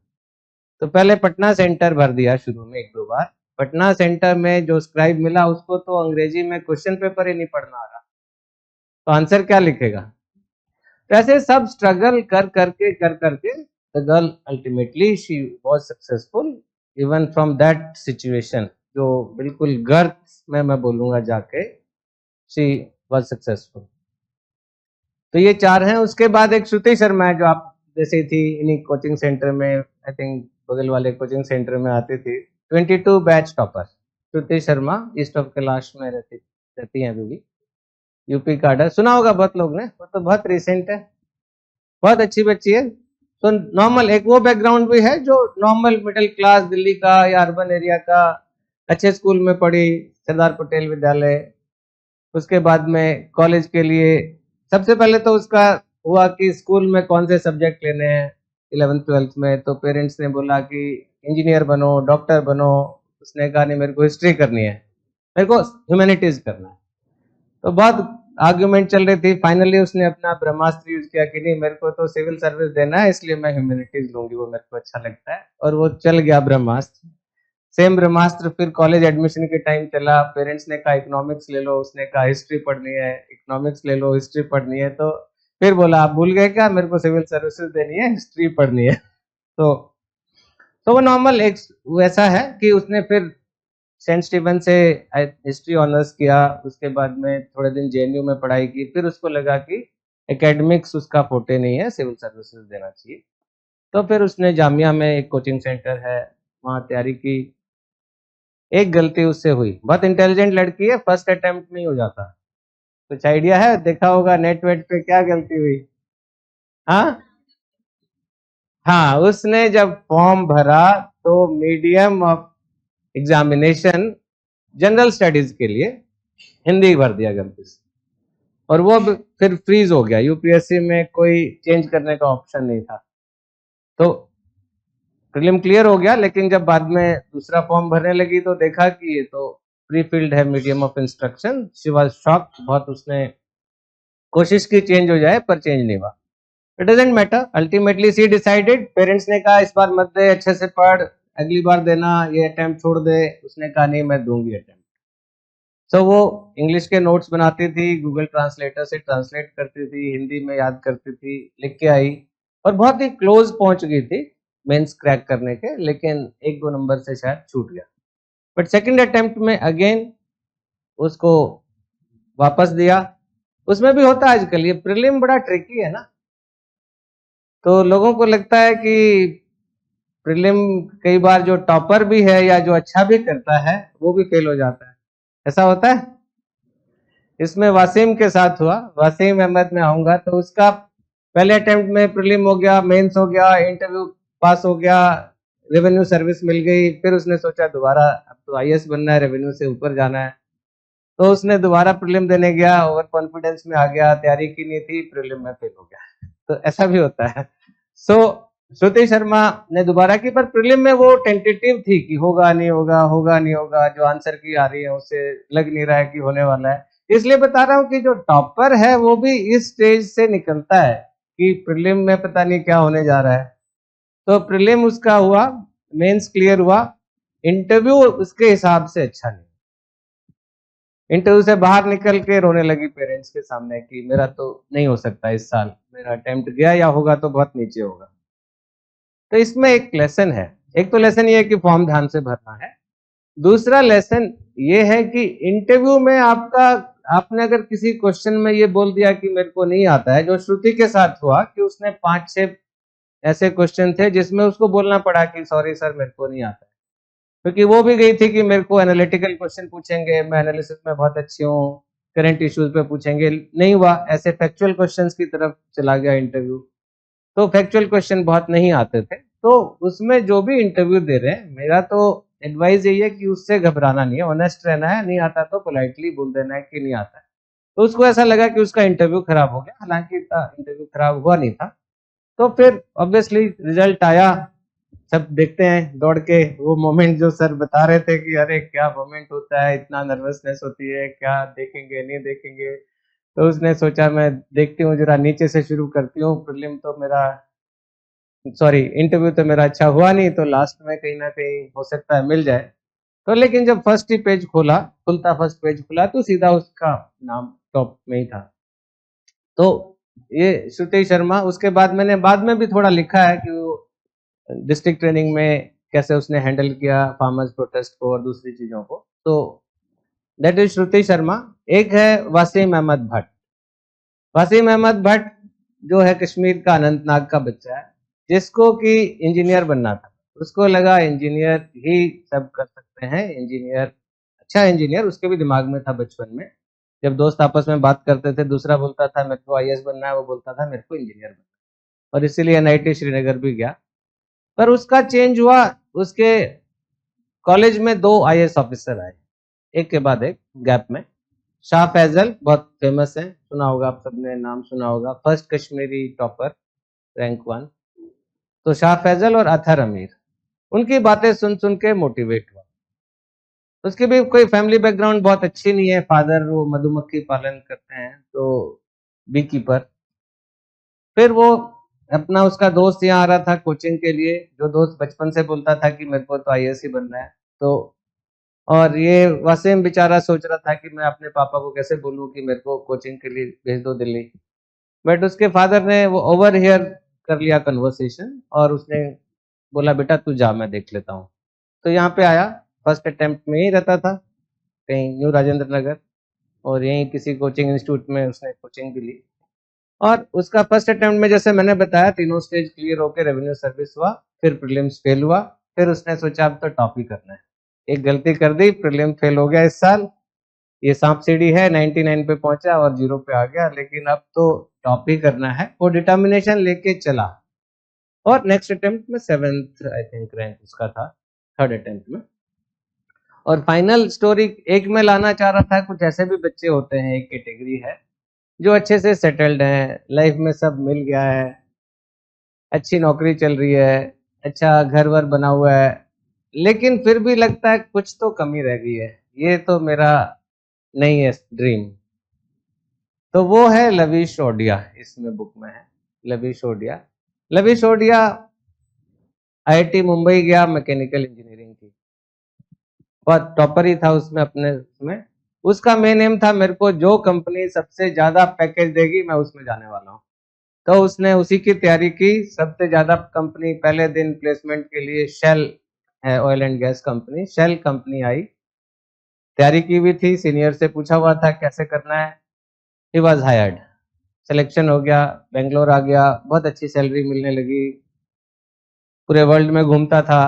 तो पहले पटना सेंटर भर दिया शुरू में 1-2 बार, पटना सेंटर में जो स्क्राइब मिला उसको तो अंग्रेजी में क्वेश्चन पेपर ही नहीं पढ़ना आ रहा, तो आंसर क्या लिखेगा। तो ऐसे सब स्ट्रगल कर करके the girl ultimately she was successful even from that situation, जो बिल्कुल गर्त में मैं बोलूंगा जाके, शी वाज सक्सेसफुल। तो ये 4 हैं। उसके बाद एक श्रुति शर्मा है, जो आप जैसे थी, इन्हीं कोचिंग सेंटर में, आई थिंक बगल वाले कोचिंग सेंटर में आती थी, 22 batch topper Shruti Sharma, east of Kailash में रहती हैं अभी भी, यूपी कार्डर, सुना होगा बहुत लोग ने, वो तो बहुत रिसेंट है, बहुत अच्छी बच्ची है। तो नॉर्मल एक वो बैकग्राउंड भी है, जो नॉर्मल मिडिल क्लास दिल्ली का या अर्बन एरिया का, अच्छे स्कूल में पढ़ी, सरदार पटेल विद्यालय, उसके बाद में कॉलेज के लिए सबसे पहले तो उसका हुआ कि स्कूल में कौन से सब्जेक्ट लेने हैं 11th-12th में, तो पेरेंट्स ने बोला कि इंजीनियर बनो, डॉक्टर बनो, उसने कहा नहीं मेरे को हिस्ट्री करनी है, मेरे को ह्यूमैनिटीज करना है। तो बहुत आर्ग्यूमेंट चल रही थी, फाइनली उसने अपना ब्रह्मास्त्र यूज किया कि नहीं मेरे को तो सिविल सर्विस देना है, इसलिए मैं ह्यूमैनिटीज लूंगी, वो मेरे को अच्छा लगता है, और वो चल गया ब्रह्मास्त्र। सेम ब्रह्मास्त्र फिर कॉलेज एडमिशन के टाइम चला, पेरेंट्स ने कहा इकोनॉमिक्स ले लो, उसने कहा हिस्ट्री पढ़नी है, इकोनॉमिक्स ले लो, हिस्ट्री पढ़नी है, तो फिर बोला आप भूल गए क्या, मेरे को सिविल सर्विसेज देनी है, हिस्ट्री पढ़नी है। तो वो नॉर्मल एक वैसा है कि उसने फिर सेंट स्टीवन से हिस्ट्री ऑनर्स किया, उसके बाद में थोड़े दिन JNU में पढ़ाई की, फिर उसको लगा कि एकेडमिक्स उसका फोटे नहीं है, सिविल सर्विसेज देना चाहिए, तो फिर उसने जामिया में एक कोचिंग सेंटर है वहाँ तैयारी की। एक गलती उससे हुई, बहुत इंटेलिजेंट लड़की है, फर्स्ट अटेम्प्ट में ही हो जाता, कुछ आइडिया है, देखा होगा नेट वेट पे क्या गलती हुई। हाँ हाँ, उसने जब फॉर्म भरा तो medium of examination general studies के लिए हिंदी भर दिया गलती से, और वो फिर फ्रीज हो गया, यूपीएससी में कोई चेंज करने का ऑप्शन नहीं था, तो प्रीलिम क्लियर हो गया। लेकिन जब बाद में दूसरा फॉर्म भरने लगी तो देखा कि ये तो प्री फिल्ड है, medium of instruction, she was shocked बहुत, उसने कोशिश की चेंज हो जाए पर चेंज नहीं हुआ। It doesn't matter, ultimately she decided, parents ने कहा इस बार मत दे, अच्छे से पढ़, अगली बार देना, ये अटेम्प्ट छोड़ दे, उसने कहा नहीं मैं दूंगी अटेम्प्ट। सो वो इंग्लिश के नोट्स बनाती थी, गूगल ट्रांसलेटर से ट्रांसलेट करती थी, हिंदी में याद करती थी, लिख के आई, और बहुत ही क्लोज पहुंच गई थी मेंस क्रैक करने के, लेकिन 1-2 नंबर से शायद छूट गया। बट सेकंड अटेम्प्ट में अगेन उसको वापस दिया। उसमें भी होता है आजकल, ये प्रीलिम बड़ा ट्रिकी है ना, तो लोगों को लगता है कि प्रीलिम कई बार जो टॉपर भी है या जो अच्छा भी करता है वो भी फेल हो जाता है, ऐसा होता है। इसमें वासीम के साथ हुआ, वासीम अहमद में आऊंगा, तो उसका पहले अटेम्प्ट में प्रीलिम हो गया, मेंस हो गया, इंटरव्यू पास हो गया, रेवेन्यू सर्विस मिल गई, फिर उसने सोचा दोबारा अब तो IAS बनना है, रेवेन्यू से ऊपर जाना है, तो उसने दोबारा प्रीलिम देने गया, ओवर कॉन्फिडेंस में आ गया, तैयारी की नहीं थी, प्रीलिम में फेल हो गया, तो ऐसा भी होता है। सो श्रुति शर्मा ने दोबारा की, पर प्रीलिम में वो टेंटेटिव थी कि होगा नहीं होगा, होगा नहीं होगा, जो आंसर की आ रही है उससे लग नहीं रहा है कि होने वाला है, इसलिए बता रहा हूँ कि जो टॉपर है वो भी इस स्टेज से निकलता है कि प्रीलिम में पता नहीं क्या होने जा रहा है। तो प्रीलिम उसका हुआ, मेंस क्लियर हुआ, इंटरव्यू उसके हिसाब से अच्छा नहीं। इंटरव्यू से बाहर निकल के रोने लगी पेरेंट्स के सामने कि मेरा तो नहीं हो सकता इस साल, मेरा अटेम्प्ट गया, या होगा तो बहुत नीचे होगा। तो इसमें एक लेसन है। एक तो लेसन ये है कि फॉर्म ध्यान से भरना है। दूसरा लेसन ये है कि इंटरव्यू में आपने अगर किसी क्वेश्चन में ये बोल दिया कि मेरे को नहीं आता है, जो श्रुति के साथ हुआ कि उसने 5-6 ऐसे क्वेश्चन थे जिसमें उसको बोलना पड़ा कि सॉरी सर मेरे को नहीं आता है, क्योंकि वो भी गई थी कि मेरे को एनालिटिकल क्वेश्चन पूछेंगे, मैं एनालिसिस में बहुत अच्छी हूँ, करंट इश्यूज पे पूछेंगे, नहीं हुआ। ऐसे फैक्चुअल क्वेश्चंस की तरफ चला गया इंटरव्यू, तो फैक्चुअल क्वेश्चन बहुत नहीं आते थे। तो उसमें जो भी इंटरव्यू दे रहे हैं, मेरा तो एडवाइस यही है कि उससे घबराना नहीं है, ऑनेस्ट रहना है, नहीं आता तो पोलाइटली बोल देना है कि नहीं आता है। तो उसको ऐसा लगा कि उसका इंटरव्यू खराब हो गया, हालांकि इंटरव्यू खराब हुआ नहीं था। तो फिर ऑब्वियसली रिजल्ट आया, सब देखते हैं दौड़ के वो मोमेंट जो सर बता रहे थे कि अरे क्या मोमेंट होता है, इतना नर्वसनेस होती है, क्या देखेंगे नहीं देखेंगे। तो उसने सोचा मैं देखती हूँ, जरा नीचे से शुरू करती हूँ, प्रीलिम तो मेरा, सॉरी इंटरव्यू तो मेरा अच्छा हुआ नहीं, तो लास्ट में कहीं ना कहीं हो सकता है मिल जाए। तो लेकिन जब फर्स्ट ही पेज फर्स्ट पेज खुला तो सीधा उसका नाम टॉप में ही था। तो ये श्रुति शर्मा, उसके बाद मैंने बाद में भी थोड़ा लिखा है कि वो डिस्ट्रिक्ट ट्रेनिंग में कैसे उसने हैंडल किया फार्मर्स प्रोटेस्ट को और दूसरी चीजों को। तो दैट इज श्रुति शर्मा। एक है वसीम अहमद भट्ट। वसीम अहमद भट्ट जो है कश्मीर का अनंतनाग का बच्चा है, जिसको कि इंजीनियर बनना था। उसको लगा इंजीनियर ही सब कर सकते हैं, इंजीनियर अच्छा इंजीनियर उसके भी दिमाग में था बचपन में। जब दोस्त आपस में बात करते थे, दूसरा बोलता था मेरे को आईएएस बनना है, वो बोलता था मेरे को इंजीनियर बनना है, और इसीलिए एनआईटी श्रीनगर भी गया। पर उसका चेंज हुआ, उसके कॉलेज में 2 आईएएस ऑफिसर आए, एक के बाद एक गैप में। शाह फैजल बहुत फेमस है, सुना होगा आप सबने, नाम सुना होगा, फर्स्ट कश्मीरी टॉपर, रैंक 1। तो शाह फैजल और अतहर अमीर, उनकी बातें सुन सुन के मोटिवेट हुआ। उसकी भी कोई फैमिली बैकग्राउंड बहुत अच्छी नहीं है, फादर वो मधुमक्खी पालन करते हैं, तो बी कीपर। फिर वो अपना उसका दोस्त यहाँ आ रहा था कोचिंग के लिए, जो दोस्त बचपन से बोलता था कि मेरे को तो आईएएस ही बनना है। तो और ये वसीम बेचारा सोच रहा था कि मैं अपने पापा को कैसे बोलूं कि मेरे को कोचिंग के लिए भेज दो दिल्ली। बट उसके फादर ने वो ओवर हियर कर लिया कन्वर्सेशन, और उसने बोला बेटा तू जा, मैं देख लेता हूँ। तो यहाँ पे आया, फर्स्ट अटेम्प्ट में ही रहता था कहीं न्यू राजेंद्र नगर, और यहीं किसी कोचिंग इंस्टीट्यूट में उसने कोचिंग भी ली। और उसका फर्स्ट अटेम्प्ट में जैसे मैंने बताया, तीनों स्टेज क्लियर होकर रेवेन्यू सर्विस हुआ, फिर प्रीलिम्स फेल हुआ। फिर उसने सोचा अब तो टॉप ही करना है। एक गलती कर दी, प्रीलिम फेल हो गया इस साल, ये सांप सीढ़ी है, 99 पे पहुंचा और 0 पे आ गया, लेकिन अब तो टॉप ही करना है। वो डिटर्मिनेशन लेके चला, और नेक्स्ट अटेम्प्ट में 7th आई थिंक रैंक उसका था, थर्ड अटेम्प्ट में। और फाइनल स्टोरी एक में लाना चाह रहा था, कुछ ऐसे भी बच्चे होते हैं, एक कैटेगरी है जो अच्छे से सेटल्ड हैं, लाइफ में सब मिल गया है, अच्छी नौकरी चल रही है, अच्छा घर वर बना हुआ है, लेकिन फिर भी लगता है कुछ तो कमी रह गई है, ये तो मेरा नहीं है ड्रीम। तो वो है लवीश ओडिया, इसमें बुक में है लवीश ओडिया। लवीश ओडिया आईआईटी मुंबई गया, मैकेनिकल इंजीनियरिंग की, बहुत टॉपर ही था उसमें अपने उसमें। उसका मेन एम था मेरे को जो कंपनी सबसे ज्यादा पैकेज देगी मैं उसमें जाने वाला हूँ। तो उसने उसी की तैयारी की। सबसे ज्यादा कंपनी पहले दिन प्लेसमेंट के लिए शेल है, oil and gas company, Shell company आई, तैयारी की हुई थी, सीनियर से पूछा हुआ था कैसे करना है, ही वॉज हायर्ड, सिलेक्शन हो गया, बेंगलोर आ गया, बहुत अच्छी सैलरी मिलने लगी, पूरे वर्ल्ड में घूमता था,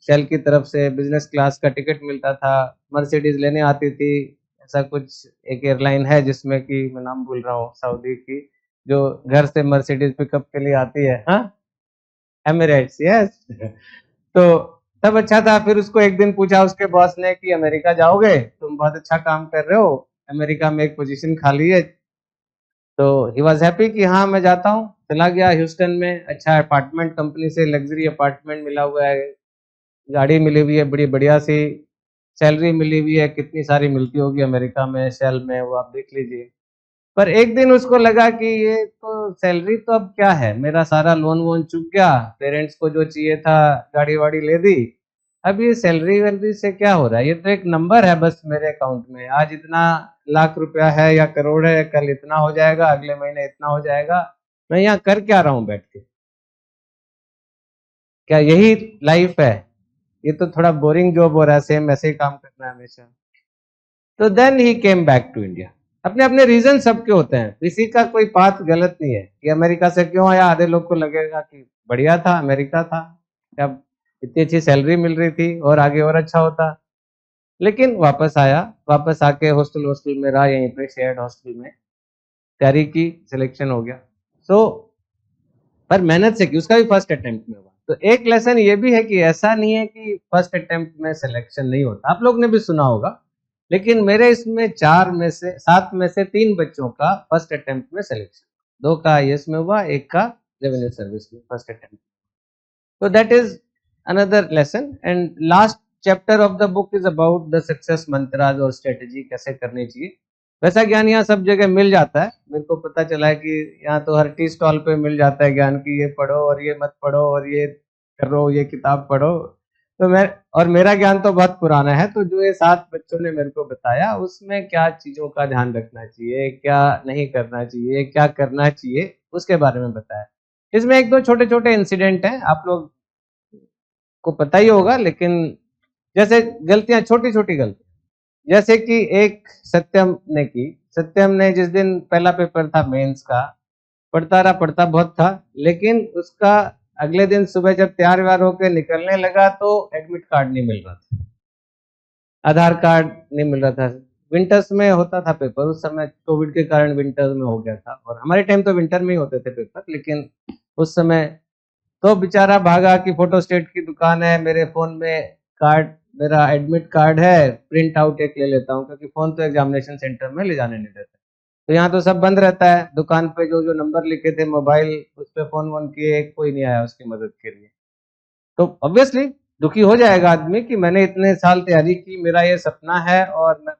शेल की तरफ से बिजनेस क्लास का टिकट मिलता था, मर्सिडीज लेने आती थी। ऐसा कुछ एक एयरलाइन है जिसमें कि मैं नाम भूल रहा हूँ, सऊदी की, जो घर से मर्सिडीज पिकअप के लिए आती है, हाँ, एमिरेट्स, यस। तो सब अच्छा था। फिर उसको एक दिन पूछा उसके बॉस ने कि अमेरिका जाओगे, तुम बहुत अच्छा काम कर रहे हो, अमेरिका में एक पोजीशन खाली है। तो ही वॉज हैप्पी कि हाँ मैं जाता हूँ। चला गया ह्यूस्टन में, अच्छा अपार्टमेंट कंपनी से लग्जरी अपार्टमेंट मिला हुआ है, गाड़ी मिली हुई है बड़ी बढ़िया सी, सैलरी मिली हुई है, कितनी सारी मिलती होगी अमेरिका में, शेल में, वो आप देख लीजिए। पर एक दिन उसको लगा कि ये तो सैलरी तो अब क्या है, मेरा सारा लोन वोन चुक गया, पेरेंट्स को जो चाहिए था गाड़ी वाड़ी ले दी, अब ये सैलरी वैलरी से क्या हो रहा है, ये तो एक नंबर है बस मेरे अकाउंट में, आज इतना लाख रुपया है या करोड़ है, कल इतना हो जाएगा, अगले महीने इतना हो जाएगा, मैं यहाँ कर क्या रहा हूँ बैठ के, क्या यही लाइफ है, ये तो थोड़ा बोरिंग जॉब हो रहा है, सेम ऐसे ही काम करना है हमेशा। तो then he came back to India. अपने अपने रीजन सबके होते हैं, किसी का कोई पाथ गलत नहीं है कि अमेरिका से क्यों आया, आधे लोग को लगेगा कि बढ़िया था, अमेरिका था, अब इतनी अच्छी सैलरी मिल रही थी और आगे और अच्छा होता, लेकिन वापस आया, वापस आके हॉस्टल में रहा, यहीं पे शेयर्ड हॉस्टल में तैयारी की, सिलेक्शन हो गया। सो पर मेहनत से की, उसका भी फर्स्ट अटेम्प्ट में हुआ। तो एक लेसन ये भी है कि ऐसा नहीं है कि फर्स्ट अटेम्प्ट में सिलेक्शन नहीं होता, आप लोग ने भी सुना होगा, लेकिन मेरे इसमें 7 में से 3 बच्चों का फर्स्ट अटेम्प्ट में सिलेक्शन, 2 का आईएएस में हुआ, 1 का रेवेन्यू सर्विस में फर्स्ट अटेम्प्ट। तो that is another lesson. And last chapter of the book is about the success mantras और स्ट्रेटेजी कैसे करनी चाहिए। वैसा ज्ञान यहाँ सब जगह मिल जाता है, मेरे को पता चला है कि यहाँ तो हर टी स्टॉल पे मिल जाता है ज्ञान की, ये पढ़ो और ये मत पढ़ो और ये करो, ये किताब पढ़ो। तो मेरा ज्ञान तो बहुत पुराना है, तो जो ये 7 बच्चों ने मेरे को बताया उसमें क्या चीजों का ध्यान रखना चाहिए, क्या नहीं करना चाहिए, क्या करना चाहिए, उसके बारे में बताया। इसमें 1-2 छोटे छोटे इंसिडेंट हैं, आप लोग को पता ही होगा, लेकिन जैसे गलतियां, छोटी छोटी गलतियां, जैसे कि एक सत्यम ने जिस दिन पहला पेपर था मेंस का, पढ़ता बहुत था, लेकिन उसका अगले दिन सुबह जब तैयार व्यार होकर निकलने लगा तो एडमिट कार्ड नहीं मिल रहा था, आधार कार्ड नहीं मिल रहा था। विंटर्स में होता था पेपर, उस समय कोविड के कारण विंटर्स में हो गया था, और हमारे टाइम तो विंटर में ही होते थे पेपर, लेकिन उस समय तो बेचारा भागा कि फोटो स्टेट की दुकान है, मेरे फोन में कार्ड, मेरा एडमिट कार्ड है, प्रिंट आउट एक ले लेता हूँ, क्योंकि फोन तो एग्जामिनेशन सेंटर में ले जाने नहीं देते, तो यहाँ तो सब बंद रहता है, दुकान पे जो जो नंबर लिखे थे मोबाइल, उस पे फोन वोन किए, कोई नहीं आया उसकी मदद के लिए। तो ऑब्वियसली दुखी हो जाएगा आदमी कि मैंने इतने साल तैयारी की, मेरा ये सपना है और मैं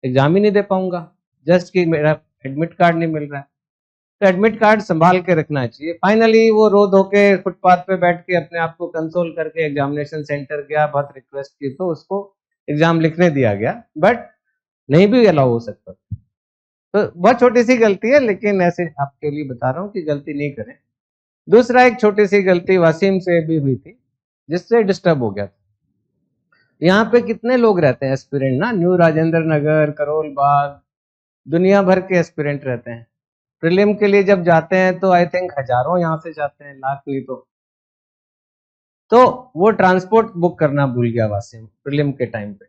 एग्जाम ही नहीं दे पाऊंगा, जस्ट कि मेरा एडमिट कार्ड नहीं मिल रहा है। तो एडमिट कार्ड संभाल के रखना चाहिए। फाइनली वो रो धो के फुटपाथ पे बैठ के अपने आप को कंसोल करके एग्जामिनेशन सेंटर गया, बहुत रिक्वेस्ट की तो उसको एग्जाम लिखने दिया गया, बट नहीं भी अलाउ हो सकता। तो बहुत छोटी सी गलती है, लेकिन ऐसे आपके लिए बता रहा हूँ कि गलती नहीं करें। दूसरा, एक छोटी सी गलती वासिम से भी हुई थी, जिससे डिस्टर्ब हो गया था। यहाँ पे कितने लोग रहते हैं एस्पिरेंट ना, न्यू राजेंद्र नगर, करोल बाग, दुनिया भर के एस्पिरेंट रहते हैं। प्रीलिम के लिए जब जाते हैं तो आई थिंक हजारों यहाँ से जाते हैं, लाख नहीं तो वो ट्रांसपोर्ट बुक करना भूल गया वासिम प्रीलिम के टाइम पे।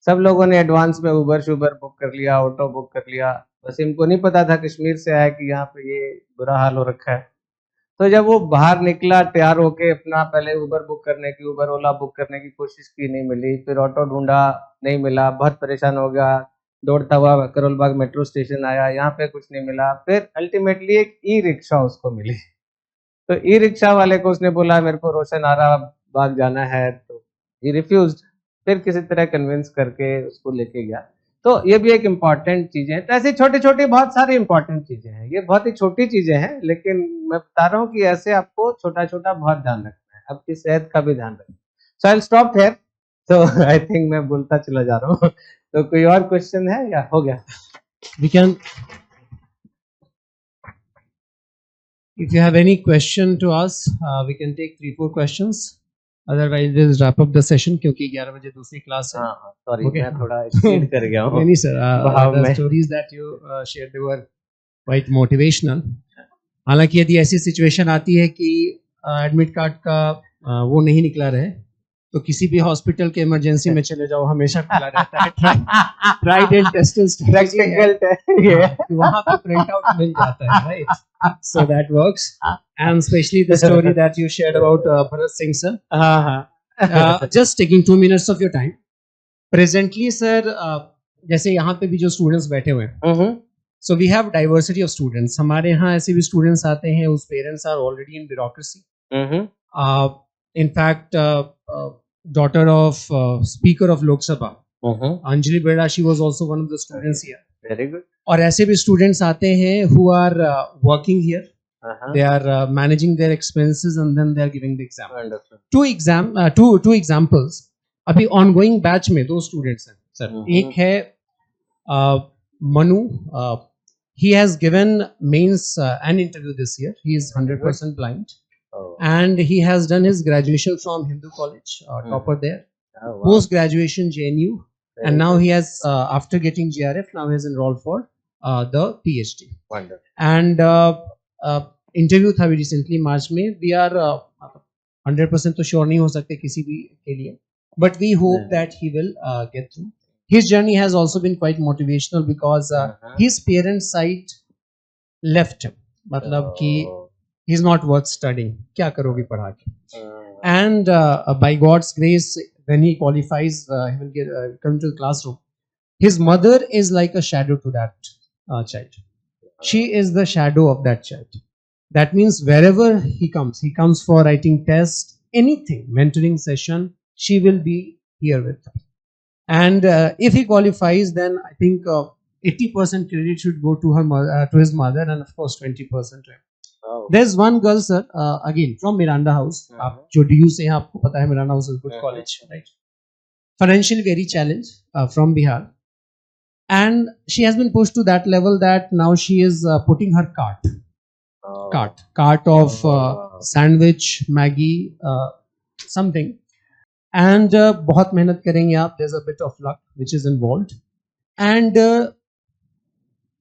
सब लोगों ने एडवांस में उबर शुबर बुक कर लिया, ऑटो बुक कर लिया, वसीम को नहीं पता था कश्मीर से आया कि यहाँ पे ये बुरा हाल हो रखा है। तो जब वो बाहर निकला तैयार होके, अपना पहले उबर बुक करने की, उबर ओला बुक करने की कोशिश की, नहीं मिली, फिर ऑटो ढूंढा, नहीं मिला, बहुत परेशान हो गया, दौड़ता हुआ करोल बाग मेट्रो स्टेशन आया, यहाँ पे कुछ नहीं मिला, फिर अल्टीमेटली एक ई रिक्शा उसको मिली। तो ई रिक्शा वाले को उसने बोला मेरे को रोशन आरा बाग जाना है, तो ही रिफ्यूज्ड, फिर किसी तरह कन्विंस करके उसको लेके गया। तो ये भी एक इम्पॉर्टेंट चीजें हैं। तो ऐसी छोटी छोटी बहुत सारी इंपॉर्टेंट चीजें हैं, ये बहुत ही छोटी चीजें हैं, लेकिन मैं बता रहा हूँ कि ऐसे आपको छोटा छोटा बहुत ध्यान रखना है, आपकी सेहत का भी ध्यान रखना है। सो आई स्टॉप हियर। तो आई थिंक मैं बोलता चला जा रहा हूँ। तो कोई और क्वेश्चन है या हो गया? We can, if you have any question to ask, we can take 3-4 questions. Otherwise, we'll wrap up the session क्योंकि 11 बजे दूसरी क्लास है. हाँ, सॉरी Okay. मैं थोड़ा एक्सीड कर गया हूँ। नहीं sir, भाव the में। stories that you shared they were quite motivational. हालांकि यदि ऐसी सिचुएशन आती है कि एडमिट कार्ड का वो नहीं निकला रहे, तो किसी भी हॉस्पिटल के इमरजेंसी में चले जाओ, हमेशा खुला रहता है। ट्राइड एंड टेस्टेड वहां पे प्रिंट आउट मिल जाता है, right? So that works. And especially the story that you shared about Bharat Singh sir. Just taking 2 minutes of your time. Presently sir, जैसे यहाँ पे भी जो स्टूडेंट्स बैठे हुए हैं, so we have diversity of students. हमारे यहाँ ऐसे भी स्टूडेंट्स आते हैं whose parents are already in bureaucracy. In fact, daughter of Speaker of Lok Sabha, Anjali Beda, she was also one of the students here. Very good. और ऐसे भी students आते हैं who are working here. They are managing their expenses and then they are giving the exam. Wonderful. Two examples. अभी ongoing batch में दो students हैं sir. एक है Manu. He has given mains an interview this year. He is 100% blind. And he has done his graduation from Hindu College, topper there. Post graduation JNU, and now he has after getting GRF, now he has enrolled for the PhD. Wonderful. And interview था भी recently March में. We are 100% तो sure नहीं हो सकते किसी भी के लिए, but we hope that he will get through. His journey has also been quite motivational because his parents' side left him. मतलब कि he's not worth studying. क्या करोगे पढ़ा के? And by God's grace, when he qualifies, he will come to the classroom. His mother is like a shadow to that child. She is the shadow of that child. That means wherever he comes for writing tests, anything, mentoring session, she will be here with him. And if he qualifies, then I think 80% credit should go to her mother, to his mother, and of course 20% to him. Oh. There's one girl, sir, again from Miranda House. आप जो DU से हैं आपको पता है Miranda House is a good college, right? Financially very challenged, from Bihar, and she has been pushed to that level that now she is putting her cart of sandwich, Maggie, something. And बहुत मेहनत करेंगे आप. There's a bit of luck which is involved, and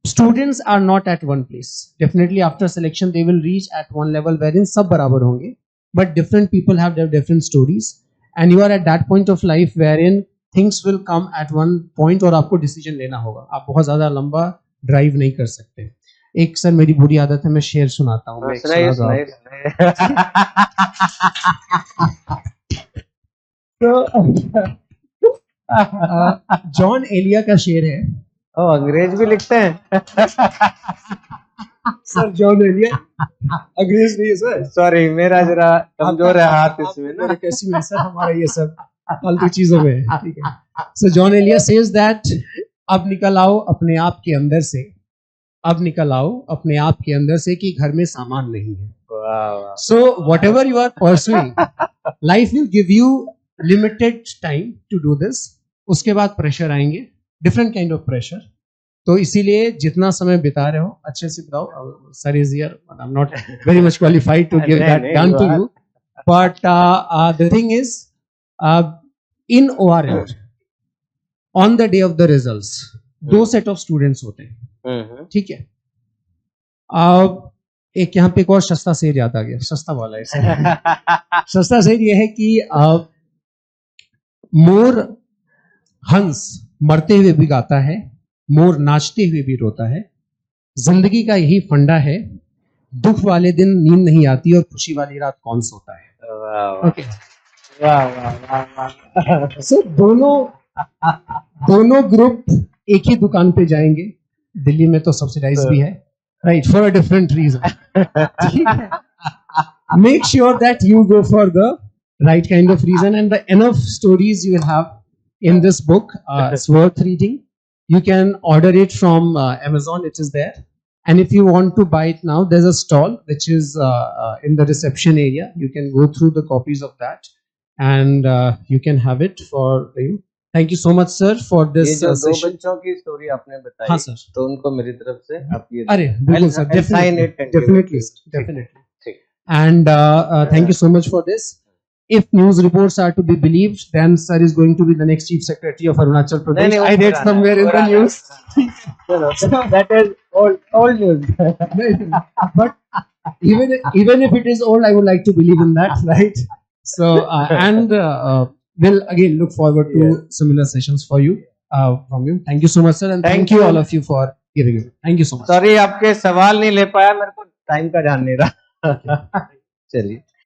students are not at one place. Definitely after selection they will reach at one level wherein सब बराबर होंगे, but different people have their different stories, and you are at that point of life wherein things will come at one point और आपको decision लेना होगा. आप बहुत ज़्यादा लंबा drive नहीं कर सकते. एक सर मेरी बुरी आदत है, मैं शेर सुनाता हूँ. जॉन एलिया का शेर है. अंग्रेज भी लिखते हैं. सर जॉन एलिया अंग्रेज नहीं है सर. सॉरी, मेरा जरा कमजोर है हाथ इसमें ना. कैसी में सर, हमारा ये सब फालतू चीजों में. ठीक है. So Jaun Elia says that अब निकल आओ अपने आप के अंदर से, अब निकल आओ अपने आप के अंदर से कि घर में सामान नहीं है. So whatever you are pursuing, life will give you limited time to do this. उसके बाद प्रेशर आएंगे, डिफरेंट काइंड ऑफ प्रेशर. तो इसीलिए जितना समय बिता रहे हो अच्छे से बिताओ. Sir is here, I am not very much qualified to give that done to you, but the thing is in ORM on the day of the results दो सेट ऑफ स्टूडेंट्स होते हैं. ठीक है. एक यहाँ पे एक और सस्ता शेर याद आ गया. सस्ता वाला है. सस्ता शेर ये है कि मोर हंस मरते हुए भी गाता है, मोर नाचते हुए भी रोता है. जिंदगी का यही फंडा है, दुख वाले दिन नींद नहीं आती और खुशी वाली रात कौन सोता है. ओके. सो दोनों ग्रुप एक ही दुकान पे जाएंगे. दिल्ली में तो सब्सिडाइज भी है, right, for a different reason. Make sure that you go for the right kind of reason, and the enough stories you will have in this book. It's worth reading. You can order it from Amazon, it is there. And if you want to buy it now, there's a stall which is in the reception area. You can go through the copies of that, and you can have it for you. Thank you so much, sir, for this session. दो बच्चों की story आपने बताई. हाँ sir. तो उनको मेरी तरफ से आप ये. अरे बिल्कुल सर, definitely, ठीक. And thank you so much for this. If news reports are to be believed, then sir is going to be the next chief secretary of Arunachal Pradesh. I read somewhere in the news. That is old news. But even if it is old, I would like to believe in that, right? So and we'll again look forward to similar sessions for you, from you. Thank you so much, sir, and thank you all of you for giving it. Thank you so much. Sorry, आपके सवाल नहीं ले पाया, मेरे को time का ध्यान नहीं रहा. चलिए.